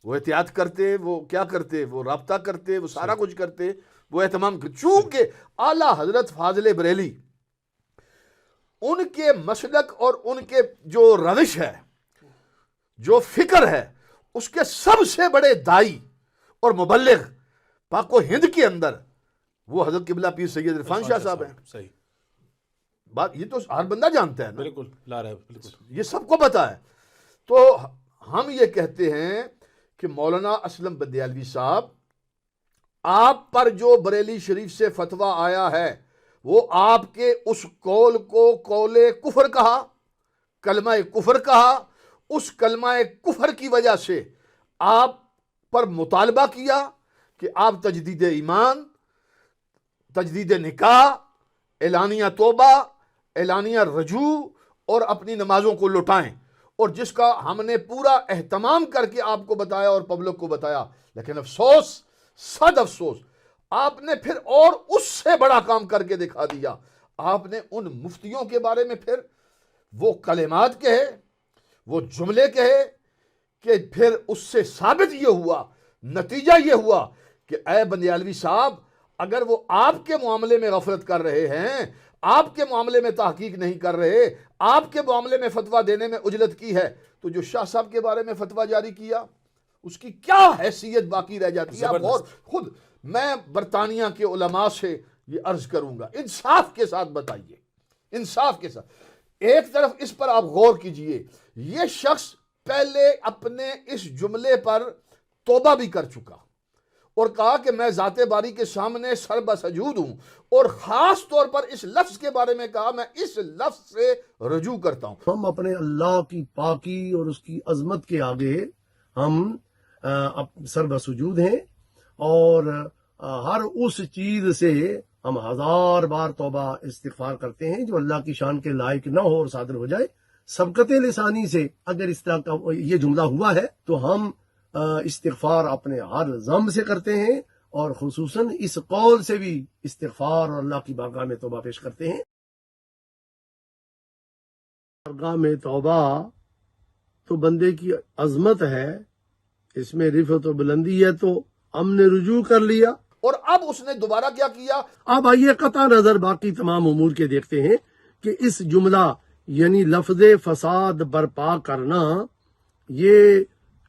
وہ احتیاط کرتے، وہ کیا کرتے، وہ رابطہ کرتے، وہ سارا کچھ کرتے، وہ اہتمام کرتے۔ چونکہ اعلیٰ حضرت فاضل بریلی ان کے مسلک اور ان کے جو روش ہے، جو فکر ہے، اس کے سب سے بڑے دائی اور مبلغ پاک و ہند کے اندر وہ حضرت قبلہ پیر سید عرفان شاہ صاحب ہیں۔ صحیح بات یہ تو ہر بندہ جانتا ہے نا، بالکل لا رہا ہے، بالکل یہ سب کو پتا ہے۔ تو ہم یہ کہتے ہیں کہ مولانا اسلم بندیالوی صاحب آپ پر جو بریلی شریف سے فتویٰ آیا ہے وہ آپ کے اس قول کو قول کفر کہا، کلمہ کفر کہا، اس کلمہ کفر کی وجہ سے آپ پر مطالبہ کیا کہ آپ تجدید ایمان، تجدید نکاح، اعلانیہ توبہ، اعلانیہ رجوع اور اپنی نمازوں کو لوٹائیں، اور جس کا ہم نے پورا اہتمام کر کے آپ کو بتایا اور پبلک کو بتایا، لیکن افسوس، صد افسوس، آپ نے پھر اور اس سے بڑا کام کر کے دکھا دیا۔ آپ نے ان مفتیوں کے بارے میں پھر وہ کلمات کہے، وہ جملے کہے کہ پھر اس سے ثابت یہ ہوا، نتیجہ یہ ہوا کہ اے بندیالوی صاحب، اگر وہ آپ کے معاملے میں غفلت کر رہے ہیں، آپ کے معاملے میں تحقیق نہیں کر رہے، آپ کے معاملے میں فتویٰ دینے میں عجلت کی ہے، تو جو شاہ صاحب کے بارے میں فتویٰ جاری کیا اس کی کیا حیثیت باقی رہ جاتی ہے؟ آپ اور خود، میں برطانیہ کے علماء سے یہ عرض کروں گا، انصاف کے ساتھ بتائیے، انصاف کے ساتھ، ایک طرف اس پر آپ غور کیجئے، یہ شخص پہلے اپنے اس جملے پر توبہ بھی کر چکا اور کہا کہ میں ذات باری کے سامنے سر بسجود ہوں، اور خاص طور پر اس لفظ کے بارے میں کہا میں اس لفظ سے رجوع کرتا ہوں۔ ہم اپنے اللہ کی پاکی اور اس کی عظمت کے آگے ہم سر بسجود ہیں، اور ہر اس چیز سے ہم 1000 بار توبہ استغفار کرتے ہیں جو اللہ کی شان کے لائق نہ ہو اور صادر ہو جائے۔ سبقت لسانی سے اگر اس طرح کا یہ جملہ ہوا ہے تو ہم استغفار اپنے ہر ذنب سے کرتے ہیں، اور خصوصاً اس قول سے بھی استغفار اور اللہ کی بارگاہ میں توبہ پیش کرتے ہیں۔ بارگاہ میں توبہ تو بندے کی عظمت ہے، اس میں رفعت و بلندی ہے، تو ہم نے رجوع کر لیا۔ اور اب اس نے دوبارہ کیا کیا؟ اب آئیے قطع نظر باقی تمام امور کے دیکھتے ہیں کہ اس جملہ یعنی لفظ فساد برپا کرنا یہ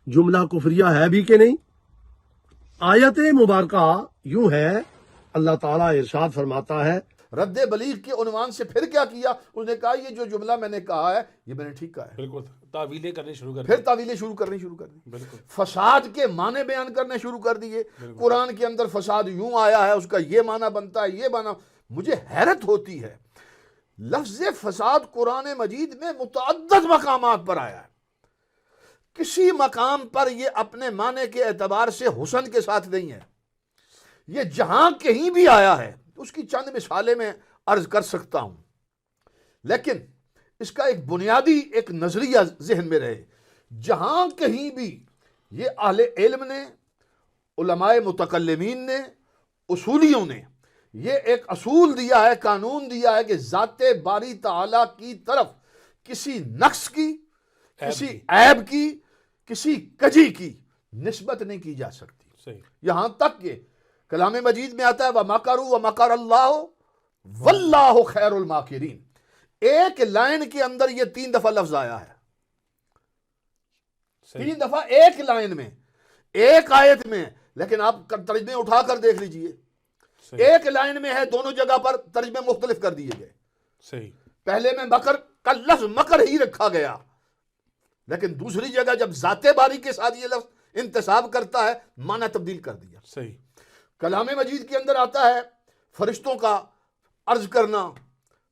جملہ کفریہ ہے بھی کہ نہیں؟ آیت مبارکہ یوں ہے، اللہ تعالیٰ ارشاد فرماتا ہے، رد بلیغ کے عنوان سے پھر کیا کیا؟ اس نے کہا یہ جو جملہ میں نے کہا ہے یہ میں نے ٹھیک کہا ہے، بالکل تعویلیں کرنے شروع کر پھر تعویلیں شروع کرنی شروع کر دی، بالکل فساد کے معنی بیان کرنے شروع کر دیے، قرآن کے اندر فساد یوں آیا ہے، اس کا یہ معنی بنتا ہے، یہ معنی۔ مجھے حیرت ہوتی ہے، لفظ فساد قرآن مجید میں متعدد مقامات پر آیا ہے، کسی مقام پر یہ اپنے معنی کے اعتبار سے حسن کے ساتھ نہیں ہے، یہ جہاں کہیں بھی آیا ہے اس کی چند مثالیں میں عرض کر سکتا ہوں، لیکن اس کا ایک بنیادی ایک نظریہ ذہن میں رہے، جہاں کہیں بھی یہ اہل علم نے، علماء متکلمین نے، اصولیوں نے یہ ایک اصول دیا ہے، قانون دیا ہے کہ ذات باری تعالیٰ کی طرف کسی نقص کی، کسی عیب کی، کسی کجی کی نسبت نہیں کی جا سکتی، صحیح، یہاں تک کہ کلام مجید میں آتا ہے وَمَكَرُوا وَمَكَرَ اللَّهُ وَاللَّهُ خَيْرُ الْمَاكِرِينَ، ایک لائن کے اندر یہ 3 دفعہ لفظ آیا ہے، 3 دفعہ ایک لائن میں، ایک آیت میں، لیکن آپ ترجمے اٹھا کر دیکھ لیجئے، ایک لائن میں ہے، دونوں جگہ پر ترجمے مختلف کر دیے گئے، صحیح، پہلے میں مکر کا لفظ مکر ہی رکھا گیا، لیکن دوسری جگہ جب ذات باری کے ساتھ یہ لفظ انتصاب کرتا ہے معنی تبدیل کر دیا۔ صحیح، کلام مجید کے اندر آتا ہے فرشتوں کا عرض کرنا،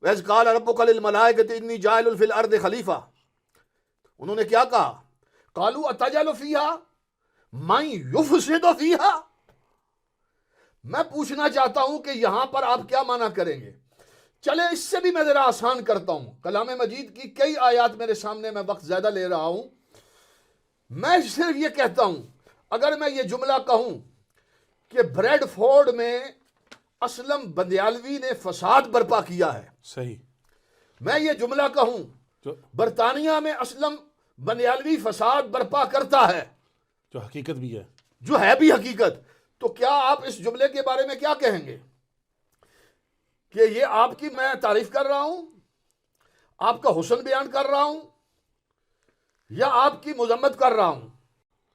وَإِذْ قَالَ رَبُّكَ لِلْمَلَائِكَةِ إِنِّي جَاعِلٌ فِي الْأَرْضِ خَلِيفَةً، انہوں نے کیا کہا؟ قَالُوا أَتَجْعَلُ فِيهَا مَن يُفْسِدُ فِيهَا، میں پوچھنا چاہتا ہوں کہ یہاں پر آپ کیا معنی کریں گے؟ چلے اس سے بھی میں ذرا آسان کرتا ہوں، کلام مجید کی کئی آیات میرے سامنے، میں وقت زیادہ لے رہا ہوں، میں صرف یہ کہتا ہوں، اگر میں یہ جملہ کہوں کہ بریڈ فورڈ میں اسلم بندیالوی نے فساد برپا کیا ہے، صحیح، میں یہ جملہ کہوں جو برطانیہ میں اسلم بندیالوی فساد برپا کرتا ہے، جو حقیقت بھی ہے، جو ہے بھی حقیقت، تو کیا آپ اس جملے کے بارے میں کیا کہیں گے؟ کہ یہ آپ کی میں تعریف کر رہا ہوں، آپ کا حسن بیان کر رہا ہوں، یا آپ کی مذمت کر رہا ہوں؟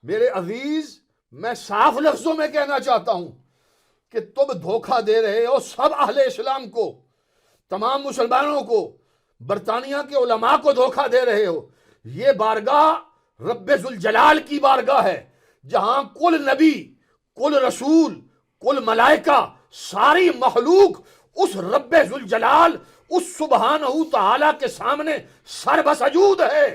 میرے عزیز، میں صاف لفظوں میں کہنا چاہتا ہوں کہ تم دھوکہ دے رہے ہو سب اہل اسلام کو، تمام مسلمانوں کو، برطانیہ کے علماء کو دھوکہ دے رہے ہو۔ یہ بارگاہ رب ذوالجلال کی بارگاہ ہے، جہاں کل نبی، کل رسول، کل ملائکہ ساری مخلوق اس رب ذوالجلال اس سبحانہ تعالیٰ کے سامنے سر بسجود ہے.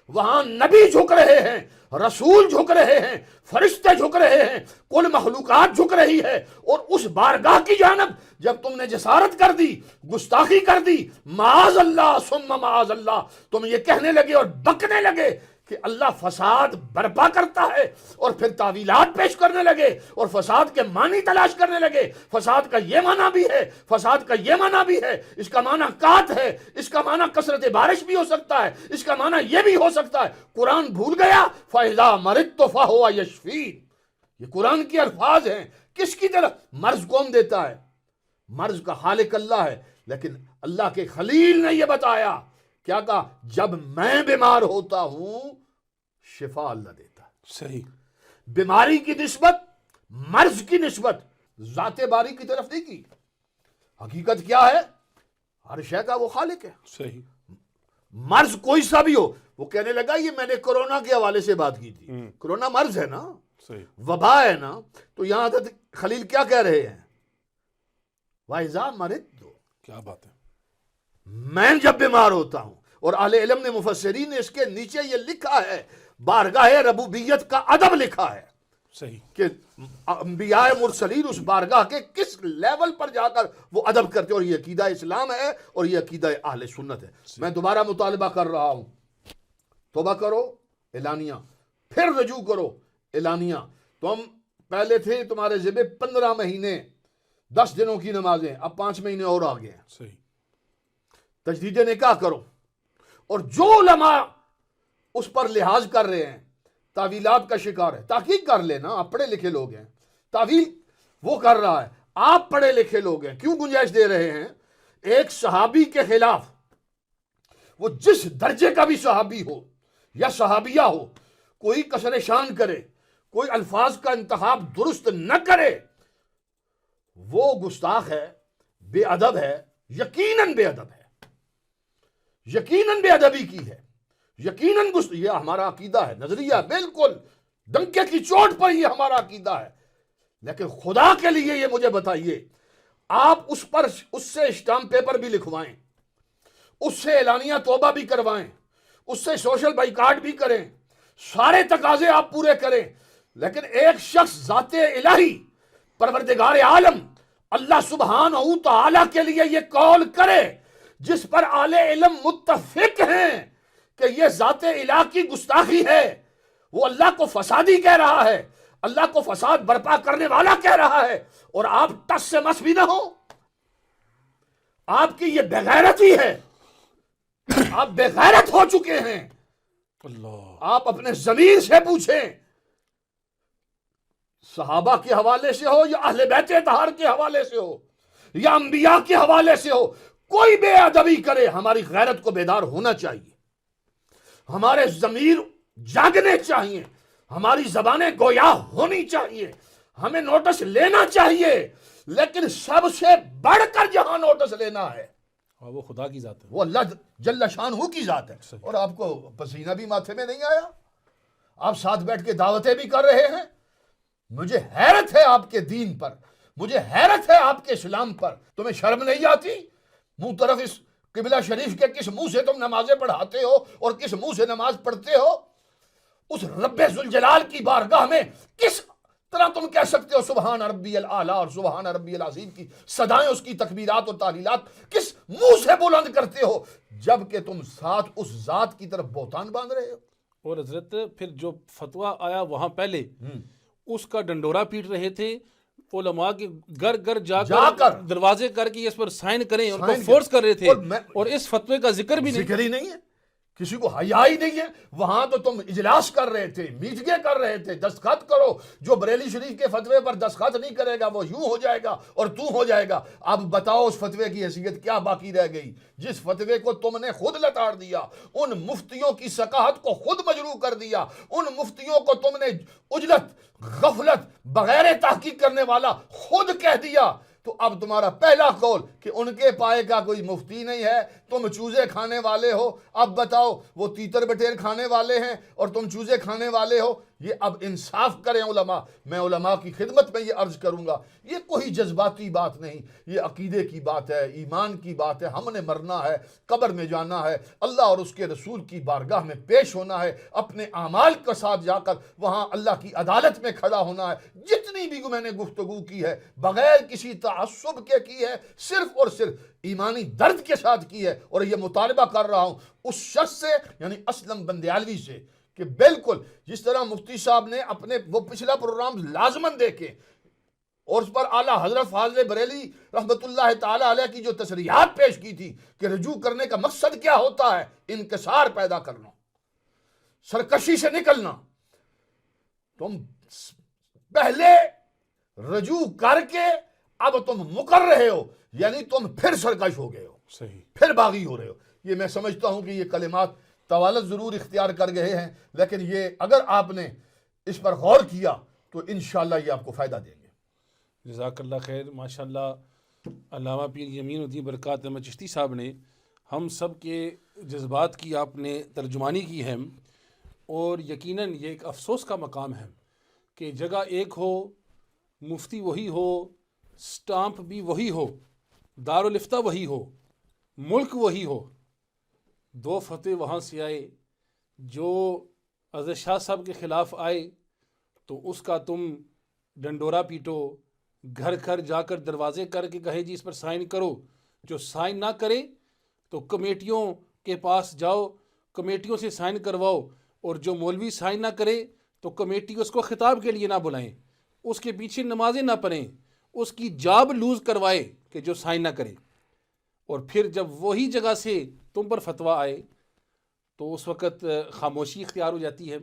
وہاں نبی جھک رہے ہیں, رسول جھک رہے ہیں, فرشتے جھک رہے ہیں, کل مخلوقات جھک رہی ہے. اور اس بارگاہ کی جانب جب تم نے جسارت کر دی, گستاخی کر دی, معاذ اللہ ثم معاذ اللہ, تم یہ کہنے لگے اور بکنے لگے کہ اللہ فساد برپا کرتا ہے, اور پھر تعویلات پیش کرنے لگے اور فساد کے معنی تلاش کرنے لگے. فساد کا یہ معنی بھی ہے, فساد کا یہ معنی بھی ہے, اس کا معنی قات ہے, اس کا معنی کثرت بارش بھی ہو سکتا ہے, اس کا معنی یہ بھی ہو سکتا ہے. قرآن بھول گیا, فَإِذَا مَرِضْتُ فَهُوَ يَشْفِينِ. یہ قرآن کے الفاظ ہیں. کس کی طرف؟ مرض کون دیتا ہے؟ مرض کا خالق اللہ ہے. لیکن اللہ کے خلیل نے یہ بتایا, کیا کہا؟ جب میں بیمار ہوتا ہوں شفا اللہ دیتا ہے. صحیح. بیماری کی نسبت, مرض کی نسبت ذات باری کی طرف نہیں کی. حقیقت کیا ہے؟ ہر شے کا وہ خالق ہے. صحیح. مرض کوئی سا بھی ہو. وہ کہنے لگا یہ میں نے کورونا کے حوالے سے بات کی تھی. کورونا مرض ہے نا, صحیح. وبا ہے نا. تو یہاں حضرت خلیل کیا کہہ رہے ہیں؟ وَإِذَا مَرِضْتُ, کیا بات ہے. میں جب بیمار ہوتا ہوں. اور اہل علم نے, مفسرین نے اس کے نیچے یہ لکھا ہے, بارگاہ ربوبیت کا ادب لکھا ہے صحیح. کہ انبیاء مرسلین اس بارگاہ کے کس لیول پر جا کر وہ ادب کرتے ہیں. اور یہ عقیدہ اسلام ہے اور یہ عقیدہ اہل سنت ہے. میں دوبارہ مطالبہ کر رہا ہوں, توبہ کرو اعلانیہ, پھر رجوع کرو اعلانیہ. تم پہلے تھے تمہارے ذمہ 15 مہینے 10 دنوں کی نمازیں, اب 5 مہینے اور آگے ہیں. صحیح. تجدید نکاح کرو. اور جو علماء اس پر لحاظ کر رہے ہیں, تعویلات کا شکار ہے, تحقیق کر لینا. آپ پڑھے لکھے لوگ ہیں, تعویل وہ کر رہا ہے, آپ پڑھے لکھے لوگ ہیں, کیوں گنجائش دے رہے ہیں ایک صحابی کے خلاف؟ وہ جس درجے کا بھی صحابی ہو یا صحابیہ ہو, کوئی کسر شان کرے, کوئی الفاظ کا انتخاب درست نہ کرے, وہ گستاخ ہے, بے ادب ہے, یقیناً بے ادب ہے, یقیناً بے ادبی کی ہے, یقیناً یہ ہمارا عقیدہ ہے, نظریہ بالکل ڈنکے کی چوٹ پر یہ ہمارا عقیدہ ہے. لیکن خدا کے لیے یہ مجھے بتائیے, آپ اس سے اسٹامپ پیپر بھی لکھوائیں, اس سے اعلانیہ توبہ بھی کروائیں, اس سے سوشل بائیکاٹ بھی کریں, سارے تقاضے آپ پورے کریں, لیکن ایک شخص ذات الہی پروردگار عالم اللہ سبحانہ تعالیٰ کے لیے یہ قول کرے جس پر اہل علم متفق ہیں کہ یہ ذات الہ کی گستاخی ہے, وہ اللہ کو فسادی کہہ رہا ہے, اللہ کو فساد برپا کرنے والا کہہ رہا ہے, اور آپ ٹس سے مس بھی نہ ہو. آپ کی یہ بغیرتی ہے, آپ بے غیرت ہو چکے ہیں. اللہ. آپ اپنے ضمیر سے پوچھیں, صحابہ کے حوالے سے ہو یا اہل بیت اطہار کے حوالے سے ہو یا انبیاء کے حوالے سے ہو, کوئی بے ادبی کرے, ہماری غیرت کو بیدار ہونا چاہیے, ہمارے ضمیر جاگنے چاہیے, ہماری زبانیں گویا ہونی چاہیے, ہمیں نوٹس لینا چاہیے. لیکن سب سے بڑھ کر جہاں نوٹس لینا ہے وہ خدا کی ذات ہے, وہ اللہ جل شانہ کی ذات ہے. اور آپ کو پسینہ بھی ماتھے میں نہیں آیا, آپ ساتھ بیٹھ کے دعوتیں بھی کر رہے ہیں. مجھے حیرت ہے آپ کے دین پر, مجھے حیرت ہے آپ کے اسلام پر. تمہیں شرم نہیں آتی؟ منہ طرف اس قبلہ شریف کے کس منہ سے تم نمازیں پڑھاتے ہو اور کس منہ سے نماز پڑھتے ہو؟ اس رب ذوالجلال کی بارگاہ میں کس طرح تم کہہ سکتے ہو سبحان ربی الاعلیٰ اور سبحان ربی العظیم کی صدائیں, اس کی تکبیرات اور تعلیلات کس منہ سے بلند کرتے ہو جبکہ تم ساتھ اس ذات کی طرف بہتان باندھ رہے ہو؟ اور حضرت پھر جو فتویٰ آیا وہاں پہلے اس کا ڈنڈورا پیٹ رہے تھے, علماء کے گھر گھر جا کر دروازے کر کے اس پر سائن کریں, ان کو فورس کر رہے تھے, اور اس فتوے کا ذکر بھی نہیں ہے, کسی کو حیا ہی نہیں ہے. وہاں تو تم اجلاس کر رہے تھے, میٹنگیں کر رہے تھے, دستخط کرو, جو بریلی شریف کے فتوے پر دستخط نہیں کرے گا وہ یوں ہو جائے گا اور تو ہو جائے گا. اب بتاؤ اس فتوے کی حیثیت کیا باقی رہ گئی جس فتوے کو تم نے خود لتاڑ دیا, ان مفتیوں کی ثقافت کو خود مجروح کر دیا, ان مفتیوں کو تم نے عجلت, غفلت, بغیر تحقیق کرنے والا خود کہہ دیا. تو اب تمہارا پہلا قول کہ ان کے پائے کا کوئی مفتی نہیں ہے, تم چوزے کھانے والے ہو، اب بتاؤ وہ تیتر بٹیر کھانے والے ہیں اور تم چوزے کھانے والے ہو؟ یہ اب انصاف کریں علماء. میں علماء کی خدمت میں یہ عرض کروں گا، یہ کوئی جذباتی بات نہیں، یہ عقیدے کی بات ہے، ایمان کی بات ہے. ہم نے مرنا ہے، قبر میں جانا ہے، اللہ اور اس کے رسول کی بارگاہ میں پیش ہونا ہے، اپنے اعمال کے ساتھ جا کر وہاں اللہ کی عدالت میں کھڑا ہونا ہے. جتنی بھی میں نے گفتگو کی ہے بغیر کسی تعصب کے کی ہے، صرف اور صرف ایمانی درد کے ساتھ کی ہے. اور یہ مطالبہ کر رہا ہوں اس شخص سے، یعنی اسلم بندیالوی سے، کہ بالکل جس طرح مفتی صاحب نے اپنے وہ پچھلا پروگرام لازماً دیکھے اور اس پر اعلیٰ حضرت فاضل بریلی رحمۃ اللہ تعالی علیہ کی جو تصریحات پیش کی تھی کہ رجوع کرنے کا مقصد کیا ہوتا ہے، انکسار پیدا کرنا، سرکشی سے نکلنا. تم پہلے رجوع کر کے اب تم مکر رہے ہو، یعنی تم پھر سرکش ہو گئے ہو، صحیح. پھر باغی ہو رہے ہو. یہ میں سمجھتا ہوں کہ یہ کلمات طوالت ضرور اختیار کر گئے ہیں، لیکن یہ اگر آپ نے اس پر غور کیا تو انشاءاللہ یہ آپ کو فائدہ دیں گے. جزاک اللہ خیر. ماشاءاللہ علامہ پیر یمین الدین برکات احمد چشتی صاحب نے ہم سب کے جذبات کی آپ نے ترجمانی کی ہے، اور یقیناً یہ ایک افسوس کا مقام ہے کہ جگہ ایک ہو، مفتی وہی ہو، سٹامپ بھی وہی ہو، دارالفتہ وہی ہو، ملک وہی ہو. دو فتوے وہاں سے آئے، جو حضرت شاہ صاحب کے خلاف آئے تو اس کا تم ڈنڈورا پیٹو، گھر گھر جا کر دروازے کر کے کہے جی اس پر سائن کرو. جو سائن نہ کرے تو کمیٹیوں کے پاس جاؤ، کمیٹیوں سے سائن کرواؤ، اور جو مولوی سائن نہ کرے تو کمیٹی اس کو خطاب کے لیے نہ بلائیں، اس کے پیچھے نمازیں نہ پڑھیں، اس کی جاب لوز کروائے کہ جو سائن نہ کرے. اور پھر جب وہی جگہ سے تم پر فتویٰ آئے تو اس وقت خاموشی اختیار ہو جاتی ہے،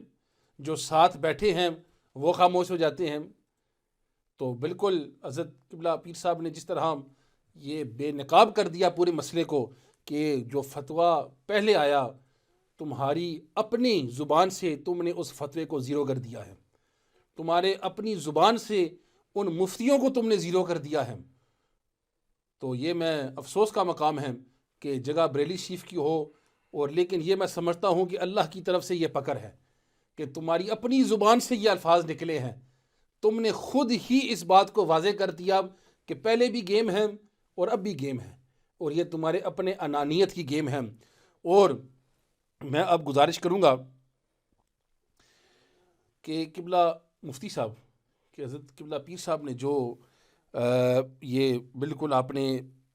جو ساتھ بیٹھے ہیں وہ خاموش ہو جاتے ہیں. تو بالکل حضرت قبلہ پیر صاحب نے جس طرح یہ بے نقاب کر دیا پورے مسئلے کو کہ جو فتویٰ پہلے آیا تمہاری اپنی زبان سے تم نے اس فتوے کو زیرو کر دیا ہے، تمہارے اپنی زبان سے ان مفتیوں کو تم نے زیرو کر دیا ہے. تو یہ میں افسوس کا مقام ہے کہ جگہ بریلی شریف کی ہو، اور لیکن یہ میں سمجھتا ہوں کہ اللہ کی طرف سے یہ پکڑ ہے کہ تمہاری اپنی زبان سے یہ الفاظ نکلے ہیں. تم نے خود ہی اس بات کو واضح کر دیا کہ پہلے بھی گیم ہے اور اب بھی گیم ہے، اور یہ تمہارے اپنے انانیت کی گیم ہے. اور میں اب گزارش کروں گا کہ قبلہ مفتی صاحب کہ حضرت قبلہ پیر صاحب نے جو یہ بالکل آپ نے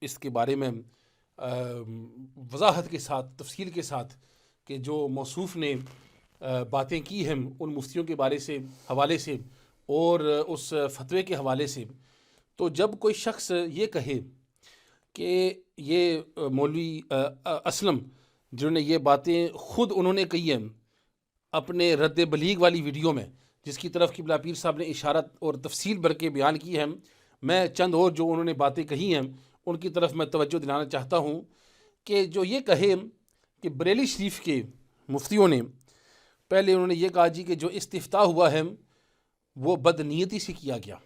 اس کے بارے میں وضاحت کے ساتھ، تفصیل کے ساتھ کہ جو موصوف نے باتیں کی ہیں ان مفتیوں کے بارے سے حوالے سے اور اس فتوے کے حوالے سے، تو جب کوئی شخص یہ کہے کہ یہ مولوی اسلم جنہوں نے یہ باتیں خود انہوں نے کہی ہیں اپنے رد بلیغ والی ویڈیو میں، جس کی طرف قبلہ پیر صاحب نے اشارت اور تفصیل بھر کے بیان کی ہے، میں چند اور جو انہوں نے باتیں کہی ہیں ان کی طرف میں توجہ دلانا چاہتا ہوں کہ جو یہ کہے کہ بریلی شریف کے مفتیوں نے پہلے انہوں نے یہ کہا جی کہ جو استفتاء ہوا ہے وہ بدنیتی سے کیا گیا،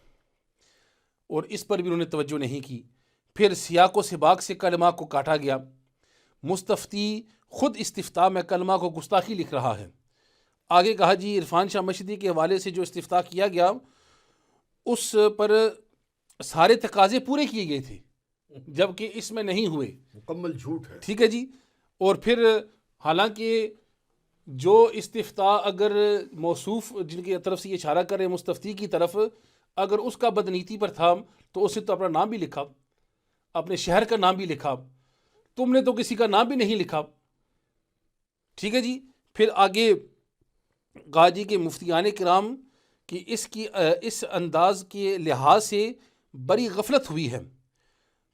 اور اس پر بھی انہوں نے توجہ نہیں کی. پھر سیاق و سباق سے کلمہ کو کاٹا گیا. مستفتی خود استفتاء میں کلمہ کو گستاخی لکھ رہا ہے. آگے کہا جی عرفان شاہ مشہدی کے حوالے سے جو استفتاء کیا گیا اس پر سارے تقاضے پورے کیے گئے تھے جبکہ اس میں نہیں ہوئے، مکمل جھوٹ ہے. ٹھیک ہے جی. اور پھر حالانکہ جو استفتاء اگر موصوف جن کی طرف سے یہ اشارہ کر رہے ہیں مستفتی کی طرف، اگر اس کا بدنیتی پر تھا تو اسے تو اپنا نام بھی لکھا، اپنے شہر کا نام بھی لکھا. تم نے تو کسی کا نام بھی نہیں لکھا. ٹھیک ہے جی. پھر آگے کہا جی کہ مفتیان کرام کی اس انداز کے لحاظ سے بڑی غفلت ہوئی ہے.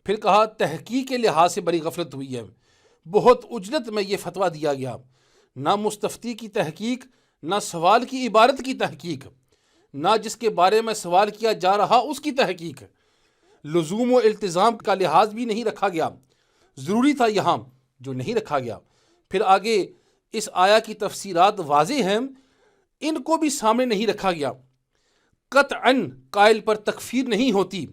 پھر کہا تحقیق کے لحاظ سے بڑی غفلت ہوئی ہے. بہت اجلت میں یہ فتویٰ دیا گیا، نہ مستفتی کی تحقیق، نہ سوال کی عبارت کی تحقیق، نہ جس کے بارے میں سوال کیا جا رہا اس کی تحقیق. لزوم و التزام کا لحاظ بھی نہیں رکھا گیا، ضروری تھا یہاں جو نہیں رکھا گیا. پھر آگے اس آیا کی تفسیرات واضح ہیں، ان کو بھی سامنے نہیں رکھا گیا. قطعاً قائل پر تکفیر نہیں ہوتی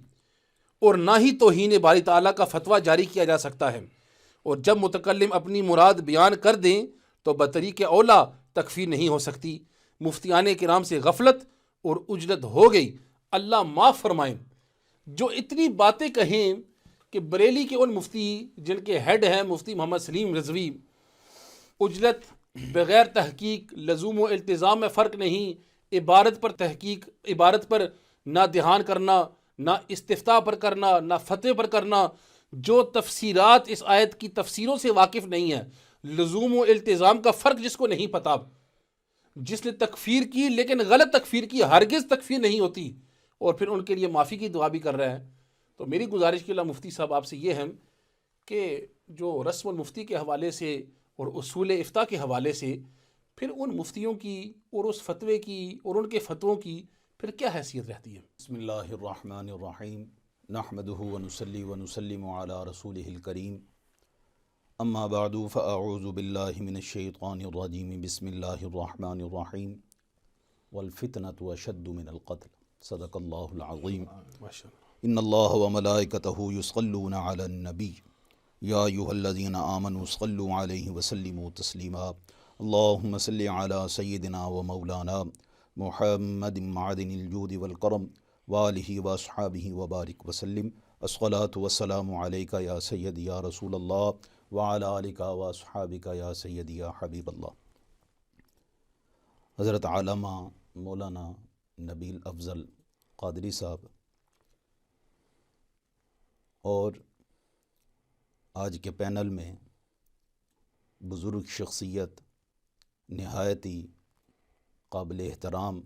اور نہ ہی توہین باری تعالیٰ کا فتویٰ جاری کیا جا سکتا ہے. اور جب متکلم اپنی مراد بیان کر دیں تو بطریق اولا تکفیر نہیں ہو سکتی۔ مفتیان کرام سے غفلت اور عجلت ہو گئی، اللہ معاف فرمائیں۔ جو اتنی باتیں کہیں کہ بریلی کے ان مفتی جن کے ہیڈ ہیں مفتی محمد سلیم رضوی، عجلت، بغیر تحقیق، لزوم و التزام میں فرق نہیں، عبارت پر تحقیق، عبارت پر نہ دھیان کرنا، نہ استفتاء پر کرنا، نہ فتوے پر کرنا، جو تفسیرات اس آیت کی تفسیروں سے واقف نہیں ہے، لزوم و التزام کا فرق جس کو نہیں پتہ، جس نے تکفیر کی لیکن غلط تکفیر کی، ہرگز تکفیر نہیں ہوتی، اور پھر ان کے لیے معافی کی دعا بھی کر رہے ہیں۔ تو میری گزارش کے اللہ مفتی صاحب آپ سے یہ ہے کہ جو رسم المفتی کے حوالے سے اور اصول افتاء کے حوالے سے پھر ان مفتیوں کی اور اس فتوے کی اور ان کے فتووں کی پھر کیا حیثیت رہتی ہے؟ بسم اللہ الرحمن الرحیم نحمدہ ونصلی ونسلم علی رسولہ الکریم اما بعد فاعوذ باللہ من الشیطان الرجیم بسم اللہ الرحمن الرحیم والفتنة اشد من القتل صدق اللہ العظیم ان اللہ وملائکتہ یصلون علی النبی یا ایھا الذین آمنوا صلوا علیہ وسلموا تسلیما اللہم صل علی سیدنا و مولانا محمد معدن الجود والکرم وآلہ واصحابہ وبارک وسلم الصلاۃ والسلام علیکہ یا سیدی یا رسول اللہ وعلی آلک واصحابک یا سیدی یا حبیب اللہ۔ حضرت علامہ مولانا نبیل افضل قادری صاحب اور آج کے پینل میں بزرگ شخصیت نہایت ہی قابل احترام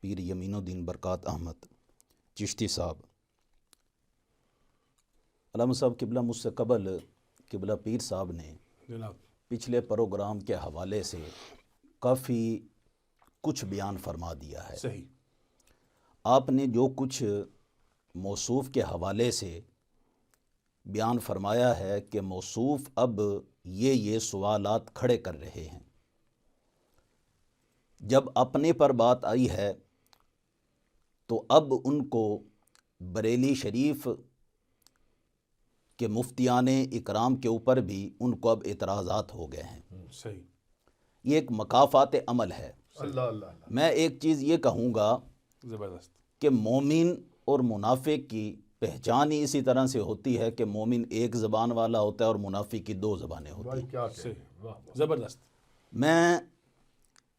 پیر یمین الدین برکات احمد چشتی صاحب، علامہ صاحب قبلہ مجھ سے قبل قبلہ پیر صاحب نے پچھلے پروگرام کے حوالے سے کافی کچھ بیان فرما دیا ہے۔ صحیح۔ آپ نے جو کچھ موصوف کے حوالے سے بیان فرمایا ہے کہ موصوف اب یہ سوالات کھڑے کر رہے ہیں۔ جب اپنے پر بات آئی ہے تو اب ان کو بریلی شریف کے مفتیان اکرام کے اوپر بھی ان کو اب اعتراضات ہو گئے ہیں۔ صحیح۔ یہ ایک مکافات عمل ہے۔ میں ایک چیز یہ کہوں گا زبردست کہ مومن اور منافق کی پہچان ہی اسی طرح سے ہوتی ہے کہ مومن ایک زبان والا ہوتا ہے اور منافق کی دو زبانیں ہوتی ہیں۔ صحیح، زبردست۔ میں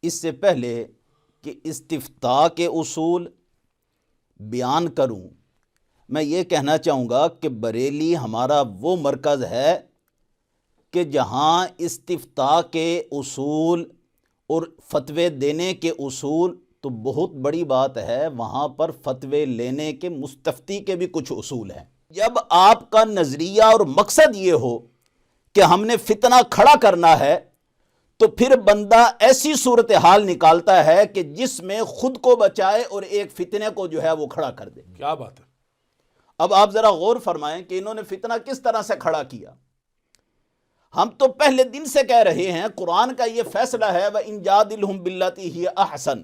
اس سے پہلے کہ استفتاء کے اصول بیان کروں، میں یہ کہنا چاہوں گا کہ بریلی ہمارا وہ مرکز ہے کہ جہاں استفتاء کے اصول اور فتوے دینے کے اصول تو بہت بڑی بات ہے، وہاں پر فتوے لینے کے مستفتی کے بھی کچھ اصول ہیں۔ جب آپ کا نظریہ اور مقصد یہ ہو کہ ہم نے فتنہ کھڑا کرنا ہے تو پھر بندہ ایسی صورتحال نکالتا ہے کہ جس میں خود کو بچائے اور ایک فتنے کو جو ہے وہ کھڑا کر دے۔ کیا بات ہے۔ اب آپ ذرا غور فرمائیں کہ انہوں نے فتنہ کس طرح سے کھڑا کیا۔ ہم تو پہلے دن سے کہہ رہے ہیں، قرآن کا یہ فیصلہ ہے وَإِن جَادِلْهُمْ بِالَّتِي هِيَ أَحْسَنُ،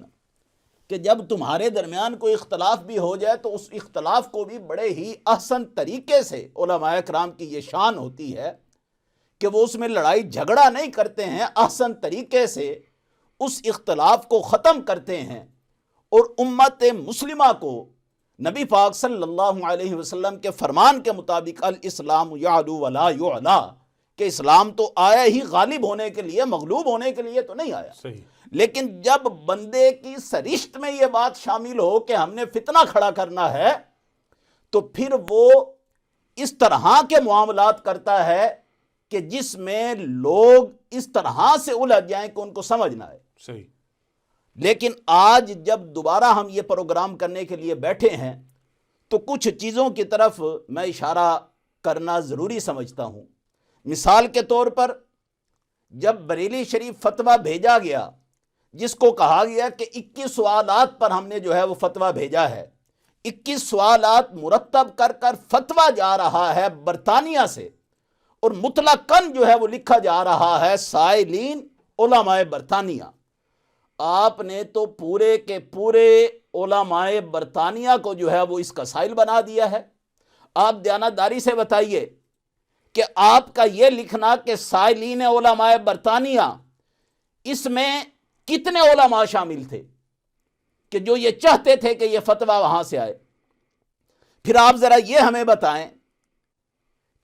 کہ جب تمہارے درمیان کوئی اختلاف بھی ہو جائے تو اس اختلاف کو بھی بڑے ہی احسن طریقے سے، علماء کرام کی یہ شان ہوتی ہے کہ وہ اس میں لڑائی جھگڑا نہیں کرتے ہیں، احسن طریقے سے اس اختلاف کو ختم کرتے ہیں اور امت مسلمہ کو نبی پاک صلی اللہ علیہ وسلم کے فرمان کے مطابق الاسلام یعلو ولا یعلا، کہ اسلام تو آیا ہی غالب ہونے کے لیے، مغلوب ہونے کے لیے تو نہیں آیا۔ صحیح۔ لیکن جب بندے کی سرشت میں یہ بات شامل ہو کہ ہم نے فتنہ کھڑا کرنا ہے تو پھر وہ اس طرح کے معاملات کرتا ہے کہ جس میں لوگ اس طرح سے الجھ جائیں کہ ان کو سمجھ نہ آئے۔ صحیح۔ لیکن آج جب دوبارہ ہم یہ پروگرام کرنے کے لیے بیٹھے ہیں تو کچھ چیزوں کی طرف میں اشارہ کرنا ضروری سمجھتا ہوں۔ مثال کے طور پر جب بریلی شریف فتویٰ بھیجا گیا، جس کو کہا گیا کہ 21 سوالات پر ہم نے جو ہے وہ فتویٰ بھیجا ہے، 21 سوالات مرتب کر کر فتویٰ جا رہا ہے برطانیہ سے، اور مطلقاً جو ہے وہ لکھا جا رہا ہے سائلین علماء برطانیہ۔ آپ نے تو پورے کے پورے علماء برطانیہ کو جو ہے وہ اس کا سائل بنا دیا ہے۔ آپ دیانتداری سے بتائیے کہ آپ کا یہ لکھنا کہ سائلین علماء برطانیہ، اس میں کتنے علماء شامل تھے کہ جو یہ چاہتے تھے کہ یہ فتویٰ وہاں سے آئے؟ پھر آپ ذرا یہ ہمیں بتائیں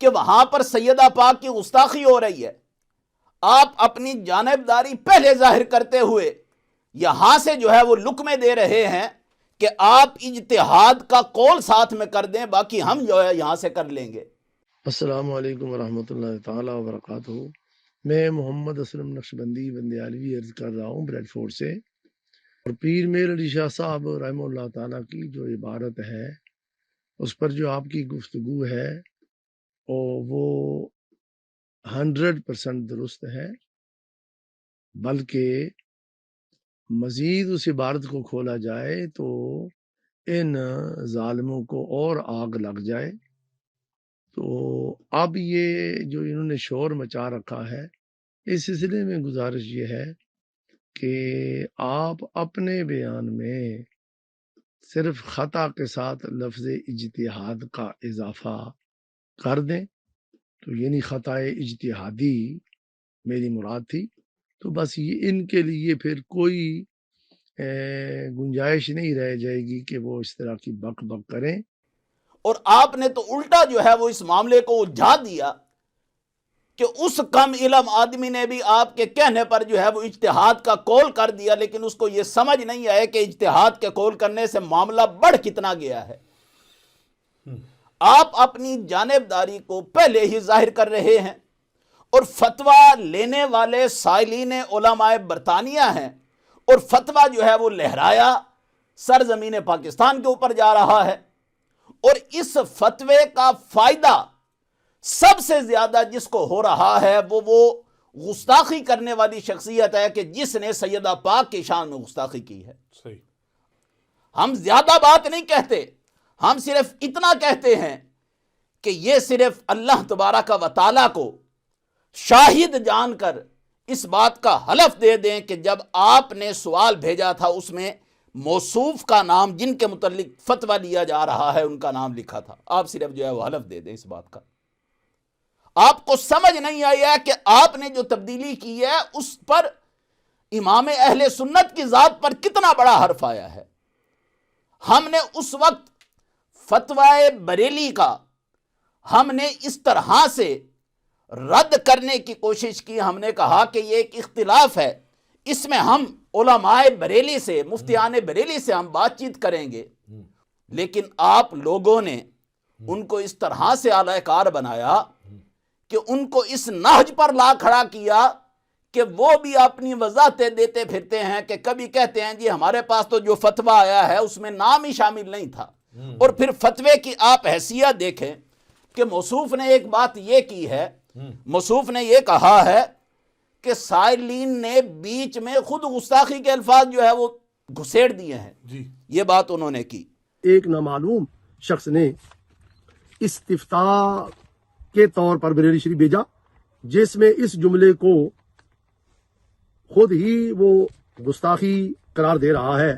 کہ وہاں پر سیدہ پاک کی گستاخی ہو رہی ہے، آپ اپنی جانبداری پہلے ظاہر کرتے ہوئے یہاں سے جو ہے وہ لقمے دے رہے ہیں کہ آپ اجتہاد کا قول ساتھ میں کر دیں، باقی ہم جو ہے یہاں سے کر لیں گے۔ السلام علیکم ورحمۃ اللہ تعالیٰ وبرکاتہ۔ میں محمد اسلم نقشبندی بندیالوی عرض کر رہا ہوں بریڈ فورڈ سے، اور پیر میر علی شاہ صاحب رحمہ اللہ تعالیٰ کی جو عبارت ہے اس پر جو آپ کی گفتگو ہے وہ 100% درست ہے، بلکہ مزید اس عبارت کو کھولا جائے تو ان ظالموں کو اور آگ لگ جائے۔ تو اب یہ جو انہوں نے شور مچا رکھا ہے، اس سلسلے میں گزارش یہ ہے کہ آپ اپنے بیان میں صرف خطا کے ساتھ لفظ اجتہاد کا اضافہ کر دیں، تو یعنی خطا اجتہادی میری مراد تھی، تو بس یہ ان کے لیے پھر کوئی گنجائش نہیں رہ جائے گی کہ وہ اس طرح کی بک بک کریں۔ اور آپ نے تو الٹا جو ہے وہ اس معاملے کو الجھا دیا کہ اس کم علم آدمی نے بھی آپ کے کہنے پر جو ہے وہ اجتہاد کا قول کر دیا، لیکن اس کو یہ سمجھ نہیں آئے کہ اجتہاد کے قول کرنے سے معاملہ بڑھ کتنا گیا ہے۔ آپ اپنی جانبداری کو پہلے ہی ظاہر کر رہے ہیں، اور فتویٰ لینے والے سائلین علماء برطانیہ ہیں، اور فتویٰ جو ہے وہ لہرایا سرزمین پاکستان کے اوپر جا رہا ہے، اور اس فتوے کا فائدہ سب سے زیادہ جس کو ہو رہا ہے وہ گستاخی کرنے والی شخصیت ہے کہ جس نے سیدہ پاک کی شان میں گستاخی کی ہے۔ صحیح۔ ہم زیادہ بات نہیں کہتے، ہم صرف اتنا کہتے ہیں کہ یہ صرف اللہ تبارک و تعالیٰ کو شاہد جان کر اس بات کا حلف دے دیں کہ جب آپ نے سوال بھیجا تھا اس میں موصوف کا نام جن کے متعلق فتویٰ لیا جا رہا ہے ان کا نام لکھا تھا، آپ صرف جو ہے وہ حلف دے دیں اس بات کا۔ آپ کو سمجھ نہیں آیا کہ آپ نے جو تبدیلی کی ہے اس پر امام اہل سنت کی ذات پر کتنا بڑا حرف آیا ہے۔ ہم نے اس وقت فتویٰ بریلی کا ہم نے اس طرح سے رد کرنے کی کوشش کی، ہم نے کہا کہ یہ ایک اختلاف ہے، اس میں ہم علماء بریلی سے، مفتیان بریلی سے ہم بات چیت کریں گے، لیکن آپ لوگوں نے ان کو اس طرح سے اعلی کار بنایا کہ ان کو اس نہج پر لا کھڑا کیا کہ وہ بھی اپنی وضاحتیں دیتے پھرتے ہیں کہ کبھی کہتے ہیں جی ہمارے پاس تو جو فتویٰ آیا ہے اس میں نام ہی شامل نہیں تھا، اور پھر فتوے کی آپ حیثیت دیکھیں کہ موصوف نے ایک بات یہ کی ہے، موصوف نے یہ کہا ہے کہ سائلین نے بیچ میں خود گستاخی کے الفاظ جو ہے وہ گھسیڑ دیے ہیں، یہ بات انہوں نے کی۔ ایک نامعلوم شخص نے استفتاء کے طور پر بریلی شریف بھیجا، جس میں اس جملے کو خود ہی وہ گستاخی قرار دے رہا ہے۔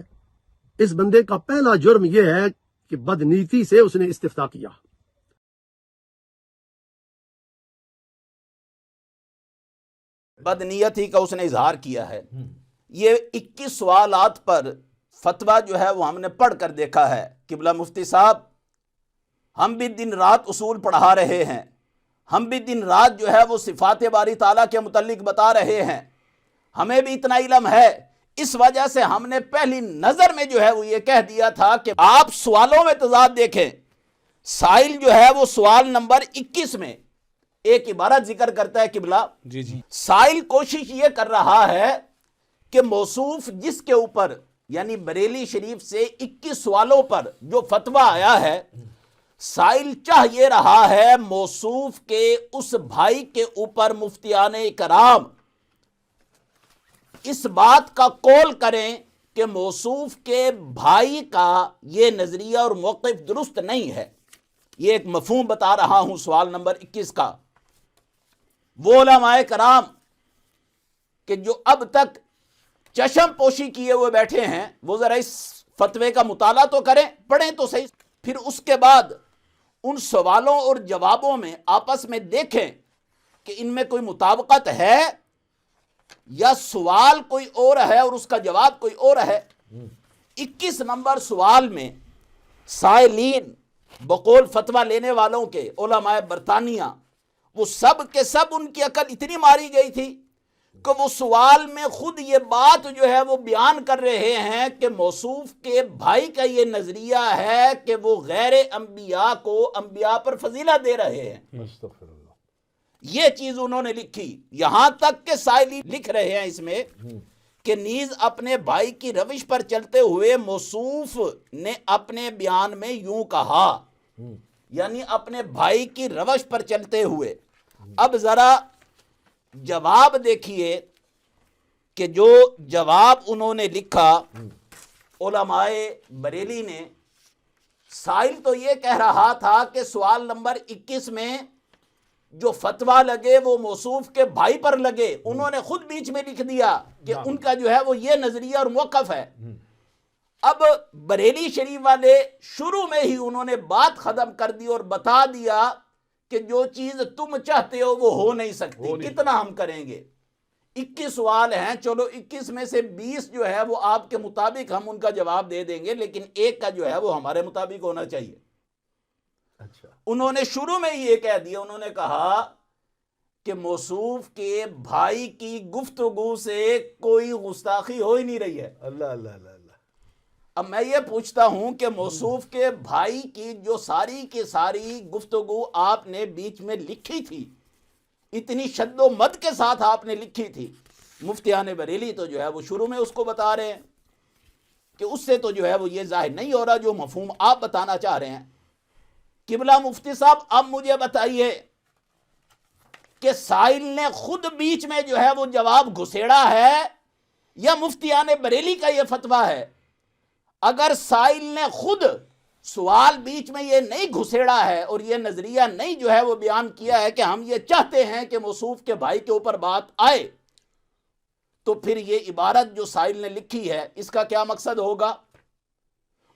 اس بندے کا پہلا جرم یہ ہے کہ بدنیتی سے اس نے استفتاء کیا۔ بدنیتی کا اس نے اظہار کیا ہے۔ یہ 21 سوالات پر فتویٰ جو ہے وہ ہم نے پڑھ کر دیکھا ہے۔ قبلہ مفتی صاحب، ہم بھی دن رات اصول پڑھا رہے ہیں، ہم بھی دن رات جو ہے وہ صفات باری تعالیٰ کے متعلق بتا رہے ہیں، ہمیں بھی اتنا علم ہے، اس وجہ سے ہم نے پہلی نظر میں جو ہے وہ یہ کہہ دیا تھا کہ آپ سوالوں میں تضاد دیکھیں۔ سائل جو ہے وہ سوال نمبر 21 میں ایک عبارت ذکر کرتا ہے قبلہ، سائل کوشش یہ کر رہا ہے کہ موصوف جس کے اوپر یعنی بریلی شریف سے 21 سوالوں پر جو فتویٰ آیا ہے، سائل چاہ یہ رہا ہے موصوف کے اس بھائی کے اوپر مفتیان کرام اس بات کا قول کریں کہ موصوف کے بھائی کا یہ نظریہ اور موقف درست نہیں ہے۔ یہ ایک مفہوم بتا رہا ہوں سوال نمبر 21 کا۔ وہ علماء کرام کہ جو اب تک چشم پوشی کیے ہوئے بیٹھے ہیں وہ ذرا اس فتوے کا مطالعہ تو کریں، پڑھیں تو صحیح۔ پھر اس کے بعد ان سوالوں اور جوابوں میں آپس میں دیکھیں کہ ان میں کوئی مطابقت ہے یا سوال کوئی اور ہے اور اس کا جواب کوئی اور ہے۔ 21 نمبر سوال میں سائلین بقول فتویٰ لینے والوں کے علماء برطانیہ، وہ سب کے سب ان کی عقل اتنی ماری گئی تھی کہ وہ سوال میں خود یہ بات جو ہے وہ بیان کر رہے ہیں کہ موصوف کے بھائی کا یہ نظریہ ہے کہ وہ غیر انبیاء کو انبیاء پر فضیلت دے رہے ہیں۔ استغفر اللہ۔ یہ چیز انہوں نے لکھی، یہاں تک کہ سائلی لکھ رہے ہیں اس میں کہ نیز اپنے بھائی کی روش پر چلتے ہوئے موصوف نے اپنے بیان میں یوں کہا، یعنی اپنے بھائی کی روش پر چلتے ہوئے۔ اب ذرا جواب دیکھیے کہ جو جواب انہوں نے لکھا علماء بریلی نے، سائل تو یہ کہہ رہا تھا کہ سوال نمبر 21 میں جو فتویٰ لگے وہ موصوف کے بھائی پر لگے، انہوں نے خود بیچ میں لکھ دیا کہ ان کا جو ہے وہ یہ نظریہ اور موقف ہے۔ اب بریلی شریف والے شروع میں ہی انہوں نے بات ختم کر دی اور بتا دیا کہ جو چیز تم چاہتے ہو وہ ہو نہیں سکتی، کتنا ہم کریں گے؟ 21 سوال ہیں، چلو 21 میں سے 20 جو ہے وہ آپ کے مطابق ہم ان کا جواب دے دیں گے، لیکن ایک کا جو ہے وہ ہمارے مطابق ہونا چاہیے۔ اچھا، انہوں نے شروع میں ہی یہ کہہ دیا، انہوں نے کہا کہ موصوف کے بھائی کی گفتگو سے کوئی گستاخی ہو ہی نہیں رہی ہے۔ اللہ اللہ اللہ اللہ۔ اب میں یہ پوچھتا ہوں کہ موصوف کے بھائی کی جو ساری کی ساری گفتگو آپ نے بیچ میں لکھی تھی، اتنی شد و مد کے ساتھ آپ نے لکھی تھی، مفتیان بریلی تو جو ہے وہ شروع میں اس کو بتا رہے ہیں کہ اس سے تو جو ہے وہ یہ ظاہر نہیں ہو رہا جو مفہوم آپ بتانا چاہ رہے ہیں۔ قبلہ مفتی صاحب اب مجھے بتائیے کہ سائل نے خود بیچ میں جو ہے وہ جواب گھسیڑا ہے یا مفتیان بریلی کا یہ فتویٰ ہے؟ اگر سائل نے خود سوال بیچ میں یہ نہیں گھسیڑا ہے اور یہ نظریہ نہیں جو ہے وہ بیان کیا ہے کہ ہم یہ چاہتے ہیں کہ موصوف کے بھائی کے اوپر بات آئے، تو پھر یہ عبارت جو سائل نے لکھی ہے اس کا کیا مقصد ہوگا؟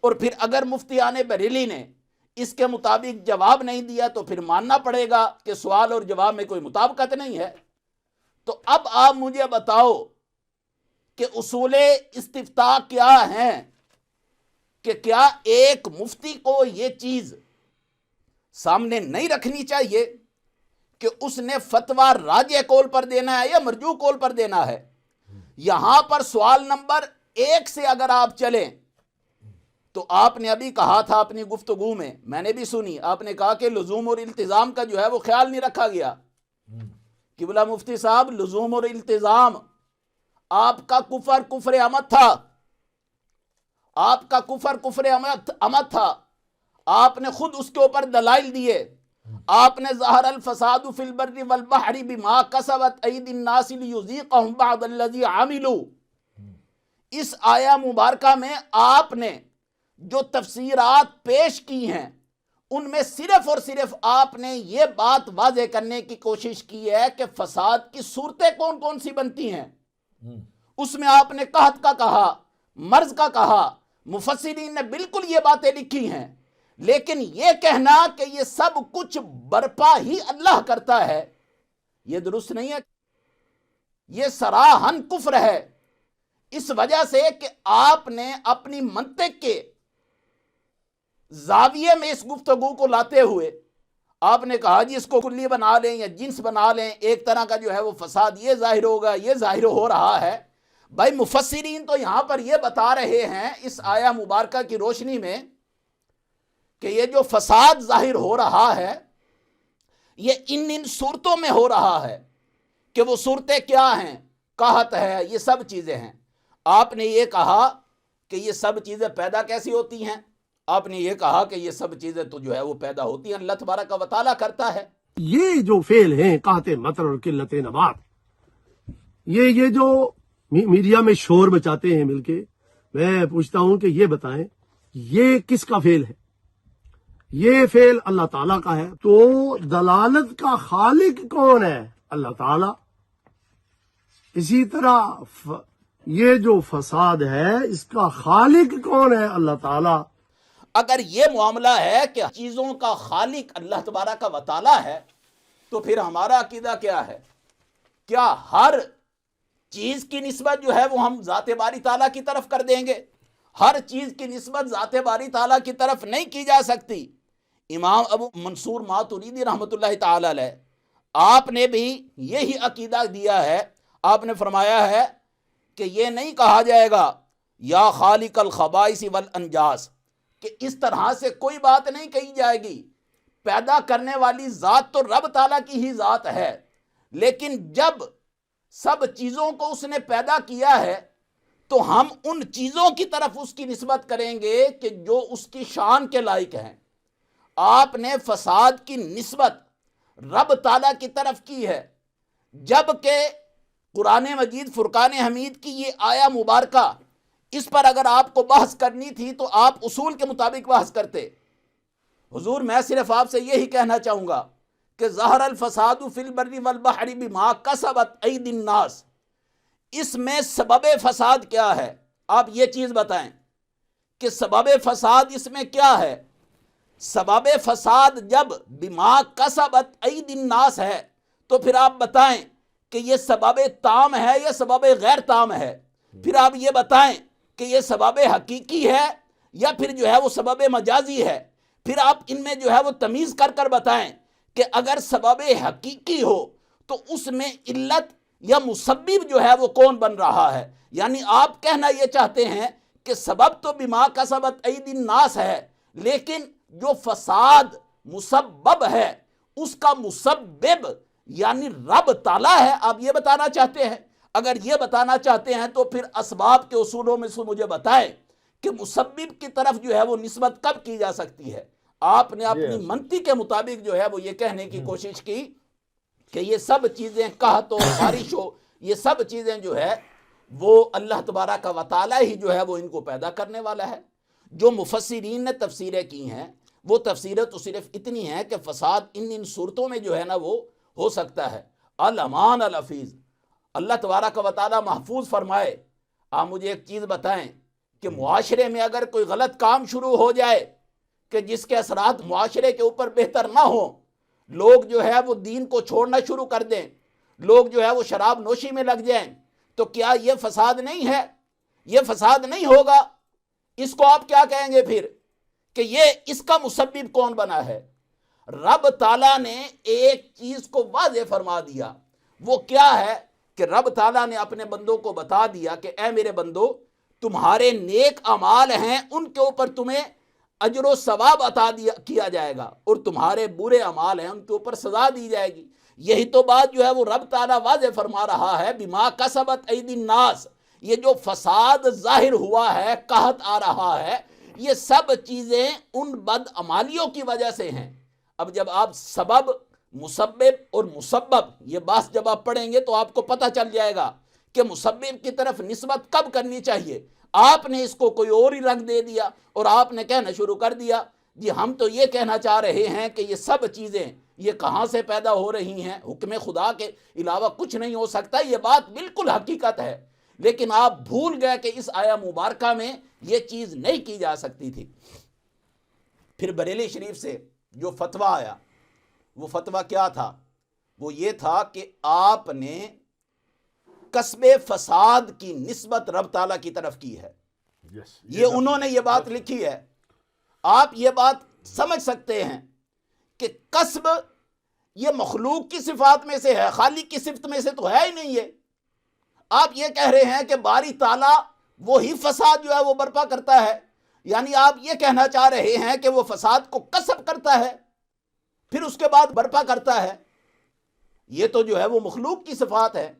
اور پھر اگر مفتیان بریلی نے اس کے مطابق جواب نہیں دیا تو پھر ماننا پڑے گا کہ سوال اور جواب میں کوئی مطابقت نہیں ہے۔ تو اب آپ مجھے بتاؤ کہ اصول استفتاء کیا ہیں، کہ کیا ایک مفتی کو یہ چیز سامنے نہیں رکھنی چاہیے کہ اس نے فتویٰ راجح قول پر دینا ہے یا مرجوح قول پر دینا ہے؟ یہاں پر سوال نمبر 1 سے اگر آپ چلیں تو آپ نے ابھی کہا تھا اپنی گفتگو میں نے بھی سنی، آپ نے کہا کہ لزوم اور التزام کا جو ہے وہ خیال نہیں رکھا گیا۔ قبلہ مفتی صاحب، لزوم اور التزام آپ کا کفر عمد تھا، آپ کا کفر عمد تھا، آپ نے خود اس کے اوپر دلائل دیے، آپ نے ظہر الفساد فی البر والبحر بما کسبت ایدی الناس لیذیقہم بعض الذی عملوا، اس آیہ مبارکہ میں آپ نے جو تفسیرات پیش کی ہیں ان میں صرف اور صرف آپ نے یہ بات واضح کرنے کی کوشش کی ہے کہ فساد کی صورتیں کون کون سی بنتی ہیں۔ اس میں آپ نے قحط کا کہا، مرض کا کہا، مفسرین نے بالکل یہ باتیں لکھی ہیں، لیکن یہ کہنا کہ یہ سب کچھ برپا ہی اللہ کرتا ہے، یہ درست نہیں ہے، یہ صراحاً کفر ہے۔ اس وجہ سے کہ آپ نے اپنی منطق کے زاویے میں اس گفتگو کو لاتے ہوئے آپ نے کہا جی اس کو کلی بنا لیں یا جنس بنا لیں، ایک طرح کا جو ہے وہ فساد یہ ظاہر ہوگا، یہ ظاہر ہو رہا ہے۔ بھائی مفسرین تو یہاں پر یہ بتا رہے ہیں اس آیہ مبارکہ کی روشنی میں کہ یہ جو فساد ظاہر ہو رہا ہے یہ ان صورتوں میں ہو رہا ہے، کہ وہ صورتیں کیا ہیں؟ قحط ہے، یہ سب چیزیں ہیں۔ آپ نے یہ کہا کہ یہ سب چیزیں پیدا کیسی ہوتی ہیں؟ آپ نے یہ کہا کہ یہ سب چیزیں تو جو ہے وہ پیدا ہوتی ہیں اللہ تبارک و تعالیٰ کرتا ہے۔ یہ جو فعل ہیں قحط مطر اور قلت نبات، یہ جو میڈیا میں شور بچاتے ہیں مل کے، میں پوچھتا ہوں کہ یہ بتائیں یہ کس کا فعل ہے؟ یہ فعل اللہ تعالیٰ کا ہے، تو دلالت کا خالق کون ہے؟ اللہ تعالیٰ۔ اسی طرح یہ جو فساد ہے اس کا خالق کون ہے؟ اللہ تعالیٰ۔ اگر یہ معاملہ ہے کہ چیزوں کا خالق اللہ تبارک و تعالی ہے تو پھر ہمارا عقیدہ کیا ہے؟ کیا ہر چیز کی نسبت جو ہے وہ ہم ذات باری تعالیٰ کی طرف کر دیں گے؟ ہر چیز کی نسبت ذات باری تعالیٰ کی طرف نہیں کی جا سکتی۔ امام ابو منصور ماتریدی رحمۃ اللہ تعالی علیہ آپ نے بھی یہی عقیدہ دیا ہے۔ آپ نے فرمایا ہے کہ یہ نہیں کہا جائے گا یا خالق الخبائث والانجاس، کہ اس طرح سے کوئی بات نہیں کہی جائے گی۔ پیدا کرنے والی ذات تو رب تعالیٰ کی ہی ذات ہے، لیکن جب سب چیزوں کو اس نے پیدا کیا ہے تو ہم ان چیزوں کی طرف اس کی نسبت کریں گے کہ جو اس کی شان کے لائق ہیں۔ آپ نے فساد کی نسبت رب تعالیٰ کی طرف کی ہے، جبکہ قرآن مجید فرقان حمید کی یہ آیہ مبارکہ، اس پر اگر آپ کو بحث کرنی تھی تو آپ اصول کے مطابق بحث کرتے۔ حضور میں صرف آپ سے یہی کہنا چاہوں گا کہ ظہر الفساد فی البر والبحر بما کسبت ایدی الناس، اس میں سبب فساد کیا ہے؟ آپ یہ چیز بتائیں کہ سبب فساد اس میں کیا ہے؟ سبب فساد جب بما کسبت ایدی الناس ہے تو پھر آپ بتائیں کہ یہ سبب تام ہے یا سبب غیر تام ہے؟ پھر آپ یہ بتائیں کہ یہ سبب حقیقی ہے یا پھر جو ہے وہ سبب مجازی ہے؟ پھر آپ ان میں جو ہے وہ تمیز کر کر بتائیں کہ اگر سبب حقیقی ہو تو اس میں علت یا مسبب جو ہے وہ کون بن رہا ہے؟ یعنی آپ کہنا یہ چاہتے ہیں کہ سبب تو بما کسبت ایدی الناس ہے، لیکن جو فساد مسبب ہے اس کا مسبب یعنی رب تعالیٰ ہے، آپ یہ بتانا چاہتے ہیں؟ اگر یہ بتانا چاہتے ہیں تو پھر اسباب کے اصولوں میں سے مجھے بتائیں کہ مسبب کی طرف جو ہے وہ نسبت کب کی جا سکتی ہے؟ آپ نے اپنی منطق کے مطابق جو ہے وہ یہ کہنے کی کوشش کی کہ یہ سب چیزیں قحط ہو، بارش ہو، یہ سب چیزیں جو ہے وہ اللہ تبارک و تعالیٰ ہی جو ہے وہ ان کو پیدا کرنے والا ہے۔ جو مفسرین نے تفسیریں کی ہیں وہ تفسیریں تو صرف اتنی ہیں کہ فساد ان صورتوں میں جو ہے نا وہ ہو سکتا ہے۔ الامان الحفیظ، اللہ تبارک و تعالیٰ محفوظ فرمائے۔ آپ مجھے ایک چیز بتائیں کہ معاشرے میں اگر کوئی غلط کام شروع ہو جائے کہ جس کے اثرات معاشرے کے اوپر بہتر نہ ہوں، لوگ جو ہے وہ دین کو چھوڑنا شروع کر دیں، لوگ جو ہے وہ شراب نوشی میں لگ جائیں، تو کیا یہ فساد نہیں ہے؟ یہ فساد نہیں ہوگا؟ اس کو آپ کیا کہیں گے پھر کہ یہ اس کا مسبب کون بنا ہے؟ رب تعالیٰ نے ایک چیز کو واضح فرما دیا، وہ کیا ہے کہ رب تعالیٰ نے اپنے بندوں کو بتا دیا کہ اے میرے بندو، تمہارے نیک اعمال ہیں ان کے اوپر تمہیں اجر و ثواب عطا کیا جائے گا، اور تمہارے برے اعمال ہیں ان کے اوپر سزا دی جائے گی۔ یہی تو بات جو ہے وہ رب تعالیٰ واضح فرما رہا ہے، بما کسبت ایدی الناس۔ یہ جو فساد ظاہر ہوا ہے، قحط آ رہا ہے، یہ سب چیزیں ان بدعمالیوں کی وجہ سے ہیں۔ اب جب آپ سبب، مسبب اور مسبب یہ بات جب آپ پڑھیں گے تو آپ کو پتہ چل جائے گا کہ مسبب کی طرف نسبت کب کرنی چاہیے۔ آپ نے اس کو کوئی اور ہی رنگ دے دیا اور آپ نے کہنا شروع کر دیا جی ہم تو یہ کہنا چاہ رہے ہیں کہ یہ سب چیزیں یہ کہاں سے پیدا ہو رہی ہیں، حکم خدا کے علاوہ کچھ نہیں ہو سکتا۔ یہ بات بالکل حقیقت ہے، لیکن آپ بھول گئے کہ اس آیہ مبارکہ میں یہ چیز نہیں کی جا سکتی تھی۔ پھر بریلی شریف سے جو فتویٰ آیا، وہ فتویٰ کیا تھا؟ وہ یہ تھا کہ آپ نے کسب فساد کی نسبت رب تعالیٰ کی طرف کی ہے۔ یہ انہوں نے یہ بات لکھی ہے۔ آپ یہ بات سمجھ سکتے ہیں کہ کسب یہ مخلوق کی صفات میں سے ہے، خالق کی صفت میں سے تو ہے ہی نہیں ہے۔ آپ یہ کہہ رہے ہیں کہ باری تعالیٰ وہی فساد جو ہے وہ برپا کرتا ہے، یعنی آپ یہ کہنا چاہ رہے ہیں کہ وہ فساد کو کسب کرتا ہے پھر اس کے بعد برپا کرتا ہے۔ یہ تو جو ہے وہ مخلوق کی صفات ہے۔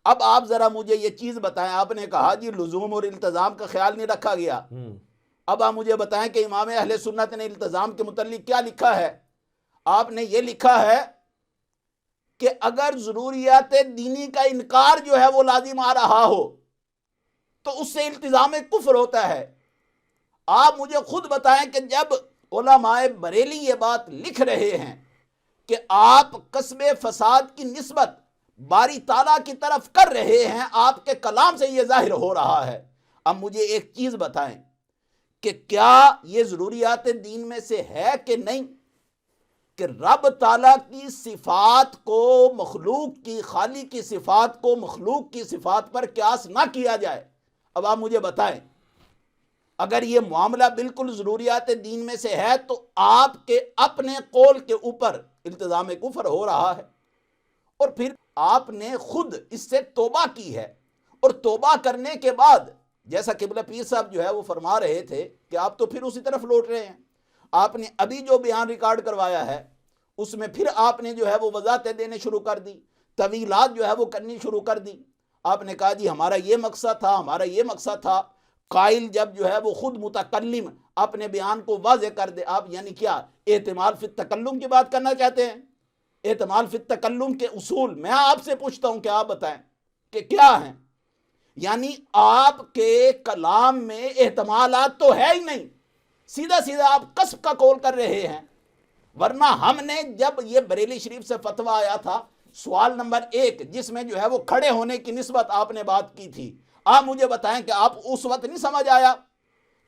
اب آپ ذرا مجھے یہ چیز بتائیں، آپ نے کہا جی لزوم اور التزام کا خیال نہیں رکھا گیا۔ اب آپ مجھے بتائیں کہ امام اہل سنت نے التزام کے متعلق کیا لکھا ہے؟ آپ نے یہ لکھا ہے کہ اگر ضروریات دینی کا انکار جو ہے وہ لازم آ رہا ہو تو اس سے التزام کفر ہوتا ہے۔ آپ مجھے خود بتائیں کہ جب علماء بریلی یہ بات لکھ رہے ہیں کہ آپ کسب فساد کی نسبت باری تعالیٰ کی طرف کر رہے ہیں، آپ کے کلام سے یہ ظاہر ہو رہا ہے۔ اب مجھے ایک چیز بتائیں کہ کیا یہ ضروریات دین میں سے ہے کہ نہیں کہ رب تعالیٰ کی صفات کو مخلوق کی، خالق کی صفات کو مخلوق کی صفات پر قیاس نہ کیا جائے؟ اب آپ مجھے بتائیں، اگر یہ معاملہ بالکل ضروریات دین میں سے ہے تو آپ کے اپنے قول کے اوپر التزام کفر ہو رہا ہے، اور پھر آپ نے خود اس سے توبہ کی ہے، اور توبہ کرنے کے بعد جیسا قبلہ پیر صاحب جو ہے وہ فرما رہے تھے کہ آپ تو پھر اسی طرف لوٹ رہے ہیں۔ آپ نے ابھی جو بیان ریکارڈ کروایا ہے اس میں پھر آپ نے جو ہے وہ وضاحتیں دینے شروع کر دی، طویلات جو ہے وہ کرنی شروع کر دی۔ آپ نے کہا جی ہمارا یہ مقصد تھا، ہمارا یہ مقصد تھا۔ قائل جب جو ہے وہ خود متکلم اپنے بیان کو واضح کر دے، آپ یعنی کیا احتمال فی التکلم کی بات کرنا چاہتے ہیں؟ احتمال فی التکلم کے اصول میں آپ سے پوچھتا ہوں کہ آپ بتائیں کہ کیا ہیں؟ یعنی آپ کے کلام میں احتمالات تو ہے ہی نہیں، سیدھا سیدھا آپ قصب کا قول کر رہے ہیں۔ ورنہ ہم نے جب یہ بریلی شریف سے فتویٰ آیا تھا، سوال نمبر 1 جس میں جو ہے وہ کھڑے ہونے کی نسبت آپ نے بات کی تھی، آپ مجھے بتائیں کہ آپ اس وقت نہیں سمجھ آیا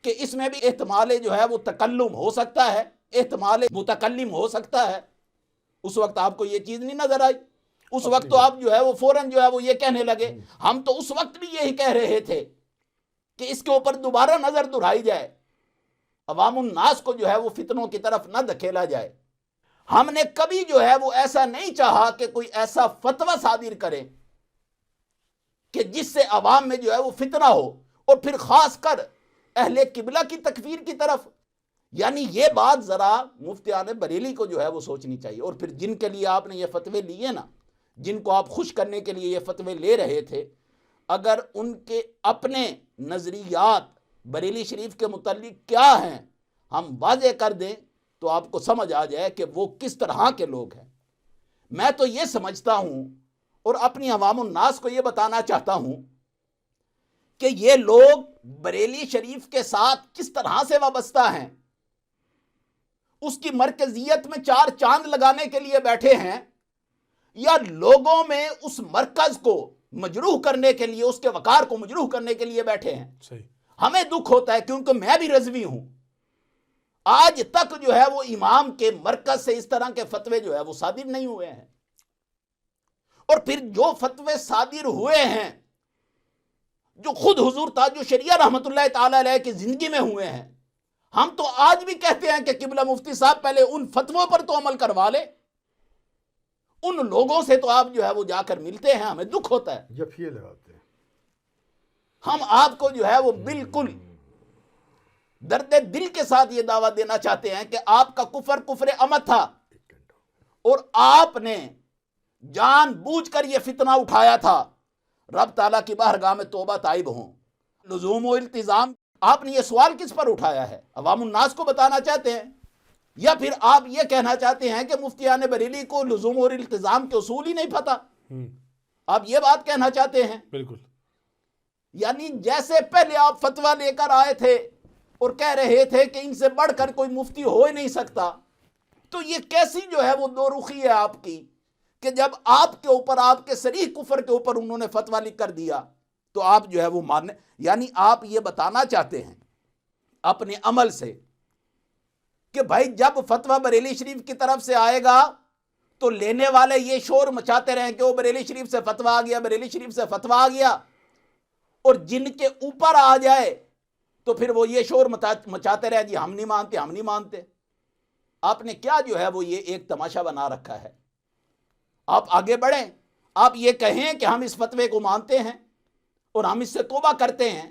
کہ اس میں بھی احتمال جو ہے وہ تکلم ہو سکتا ہے، احتمال متکلم ہو سکتا ہے؟ اس وقت آپ کو یہ چیز نہیں نظر آئی؟ اس وقت تو آپ جو ہے وہ فوراً جو ہے وہ یہ کہنے لگے۔ ہم تو اس وقت بھی یہی کہہ رہے تھے کہ اس کے اوپر دوبارہ نظر دہرائی جائے، عوام الناس کو جو ہے وہ فتنوں کی طرف نہ دھکیلا جائے۔ ہم نے کبھی جو ہے وہ ایسا نہیں چاہا کہ کوئی ایسا فتویٰ صادر کرے کہ جس سے عوام میں جو ہے وہ فتنہ ہو، اور پھر خاص کر اہل قبلہ کی تکفیر کی طرف۔ یعنی یہ بات ذرا مفتیان بریلی کو جو ہے وہ سوچنی چاہیے۔ اور پھر جن کے لیے آپ نے یہ فتوے لیے نا، جن کو آپ خوش کرنے کے لیے یہ فتوے لے رہے تھے، اگر ان کے اپنے نظریات بریلی شریف کے متعلق کیا ہیں ہم واضح کر دیں تو آپ کو سمجھ آ جائے کہ وہ کس طرح کے لوگ ہیں۔ میں تو یہ سمجھتا ہوں اور اپنی عوام الناس کو یہ بتانا چاہتا ہوں کہ یہ لوگ بریلی شریف کے ساتھ کس طرح سے وابستہ ہیں، اس کی مرکزیت میں 4 چاند لگانے کے لیے بیٹھے ہیں، یا لوگوں میں اس مرکز کو مجروح کرنے کے لیے، اس کے وقار کو مجروح کرنے کے لیے بیٹھے ہیں۔ صحیح۔ ہمیں دکھ ہوتا ہے کیونکہ میں بھی رضوی ہوں، آج تک جو ہے وہ امام کے مرکز سے اس طرح کے فتوے جو ہے وہ صادر نہیں ہوئے ہیں، اور پھر جو فتوے صادر ہوئے ہیں جو خود حضور تاج الشریعہ رحمۃ اللہ تعالی علیہ کی زندگی میں ہوئے ہیں، ہم تو آج بھی کہتے ہیں کہ قبلہ مفتی صاحب پہلے ان فتووں پر تو عمل کروا لے۔ ان لوگوں سے تو آپ جو ہے وہ جا کر ملتے ہیں، ہمیں دکھ ہوتا ہے۔ جفیے لگاتے ہیں۔ ہم آپ کو جو ہے وہ بالکل درد دل کے ساتھ یہ دعویٰ دینا چاہتے ہیں کہ آپ کا کفر عمد تھا، اور آپ نے جان بوجھ کر یہ فتنہ اٹھایا تھا۔ رب تعالیٰ کی بارگاہ میں توبہ تائب ہوں۔ لزوم و التزام، آپ نے یہ سوال کس پر اٹھایا ہے؟ عوام الناس کو بتانا چاہتے ہیں، یا پھر آپ یہ کہنا چاہتے ہیں کہ مفتیان بریلی کو لزوم اور التزام کے اصول ہی نہیں پتہ؟ آپ یہ بات کہنا چاہتے ہیں؟ بالکل۔ یعنی جیسے پہلے آپ فتویٰ لے کر آئے تھے اور کہہ رہے تھے کہ ان سے بڑھ کر کوئی مفتی ہو ہی نہیں سکتا، تو یہ کیسی جو ہے وہ دو رخی ہے آپ کی کہ جب آپ کے اوپر، آپ کے صریح کفر کے اوپر انہوں نے فتویٰ لکھ کر دیا تو آپ جو ہے وہ ماننے، یعنی آپ یہ بتانا چاہتے ہیں اپنے عمل سے کہ بھائی جب فتویٰ بریلی شریف کی طرف سے آئے گا تو لینے والے یہ شور مچاتے رہیں کہ وہ بریلی شریف سے فتویٰ آ گیا، بریلی شریف سے فتویٰ آ گیا، اور جن کے اوپر آ جائے تو پھر وہ یہ شور مچاتے رہے جی ہم نہیں مانتے، ہم نہیں مانتے۔ آپ نے کیا جو ہے وہ یہ ایک تماشا بنا رکھا ہے؟ آپ آگے بڑھیں، آپ یہ کہیں کہ ہم اس فتوے کو مانتے ہیں اور ہم اس سے توبہ کرتے ہیں،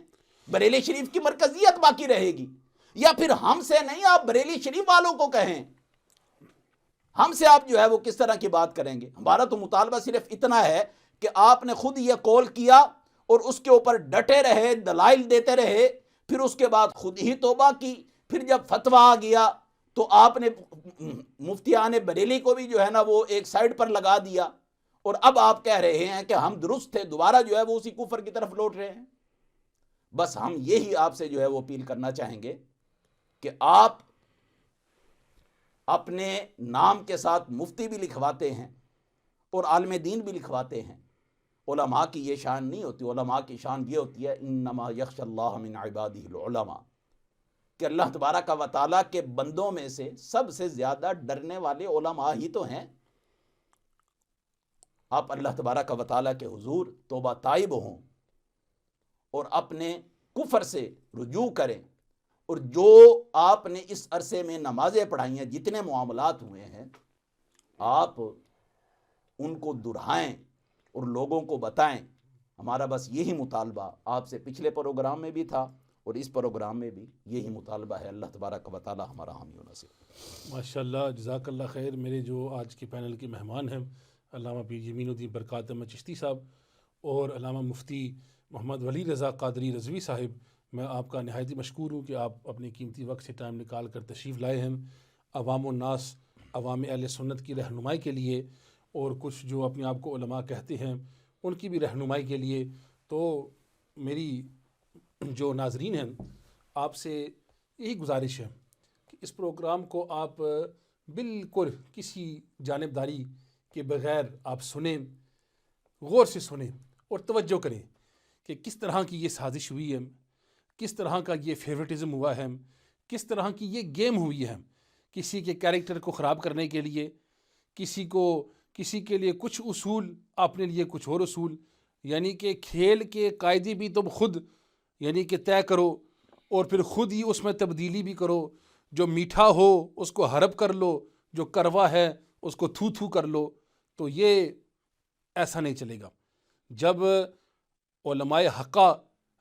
بریلی شریف کی مرکزیت باقی رہے گی، یا پھر ہم سے نہیں، آپ بریلی شریف والوں کو کہیں، ہم سے آپ جو ہے وہ کس طرح کی بات کریں گے؟ ہمارا تو مطالبہ صرف اتنا ہے کہ آپ نے خود یہ قول کیا اور اس کے اوپر ڈٹے رہے، دلائل دیتے رہے، پھر اس کے بعد خود ہی توبہ کی۔ پھر جب فتویٰ آ گیا تو آپ نے مفتیان بریلی کو بھی جو ہے نا وہ ایک سائیڈ پر لگا دیا، اور اب آپ کہہ رہے ہیں کہ ہم درست تھے، دوبارہ جو ہے وہ اسی کفر کی طرف لوٹ رہے ہیں۔ بس ہم یہی آپ سے جو ہے وہ اپیل کرنا چاہیں گے کہ آپ اپنے نام کے ساتھ مفتی بھی لکھواتے ہیں اور عالم دین بھی لکھواتے ہیں، علماء کی یہ شان نہیں ہوتی۔ علماء کی شان یہ ہوتی ہے انما یخشى اللہ من عبادہ العلماء، کہ اللہ تبارک و تعالیٰ کے بندوں میں سے سب سے زیادہ ڈرنے والے علماء ہی تو ہیں. آپ اللہ تبارک و تعالیٰ کے حضور توبہ تائب ہوں اور اپنے کفر سے رجوع کریں، اور جو آپ نے اس عرصے میں نمازیں پڑھائی ہیں، جتنے معاملات ہوئے ہیں، آپ ان کو دہرائیں اور لوگوں کو بتائیں. ہمارا بس یہی مطالبہ آپ سے پچھلے پروگرام میں بھی تھا اور اس پروگرام میں بھی یہی مطالبہ ہے. اللہ تبارک و تعالی ہمارا حامی و ناصر. ماشاءاللہ، جزاک اللہ خیر. میرے جو آج کے پینل کے مہمان ہیں علامہ پیر یمین الدین برکات احمد چشتی صاحب اور علامہ مفتی محمد ولی رضا قادری رضوی صاحب، میں آپ کا نہایت ہی مشکور ہوں کہ آپ اپنے قیمتی وقت سے ٹائم نکال کر تشریف لائے ہیں عوام الناس، عوام اہل سنت کی رہنمائی کے لیے، اور کچھ جو اپنے آپ کو علماء کہتے ہیں ان کی بھی رہنمائی کے لیے. تو میری جو ناظرین ہیں آپ سے یہی گزارش ہے کہ اس پروگرام کو آپ بالکل کسی جانبداری کے بغیر آپ سنیں، غور سے سنیں اور توجہ کریں کہ کس طرح کی یہ سازش ہوئی ہے، کس طرح کا یہ فیورٹزم ہوا ہے، کس طرح کی یہ گیم ہوئی ہے کسی کے کیریکٹر کو خراب کرنے کے لیے. کسی کے لیے کچھ اصول، اپنے لیے کچھ اور اصول. یعنی کہ کھیل کے قاعدے بھی تم خود یعنی کہ طے کرو اور پھر خود ہی اس میں تبدیلی بھی کرو. جو میٹھا ہو اس کو حرب کر لو، جو کروا ہے اس کو تھو تھو کر لو. تو یہ ایسا نہیں چلے گا. جب علماء حقہ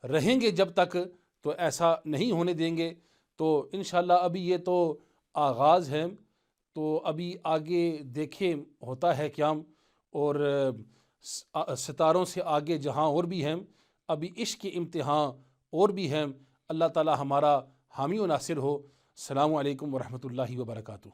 رہیں گے جب تک تو ایسا نہیں ہونے دیں گے. تو انشاءاللہ ابھی یہ تو آغاز ہے، تو ابھی آگے دیکھیں ہوتا ہے کیا. اور ستاروں سے آگے جہاں اور بھی ہیں، ابھی عشق کے امتحان اور بھی ہیں. اللہ تعالی ہمارا حامی و ناصر ہو. السلام علیکم ورحمۃ اللہ وبرکاتہ.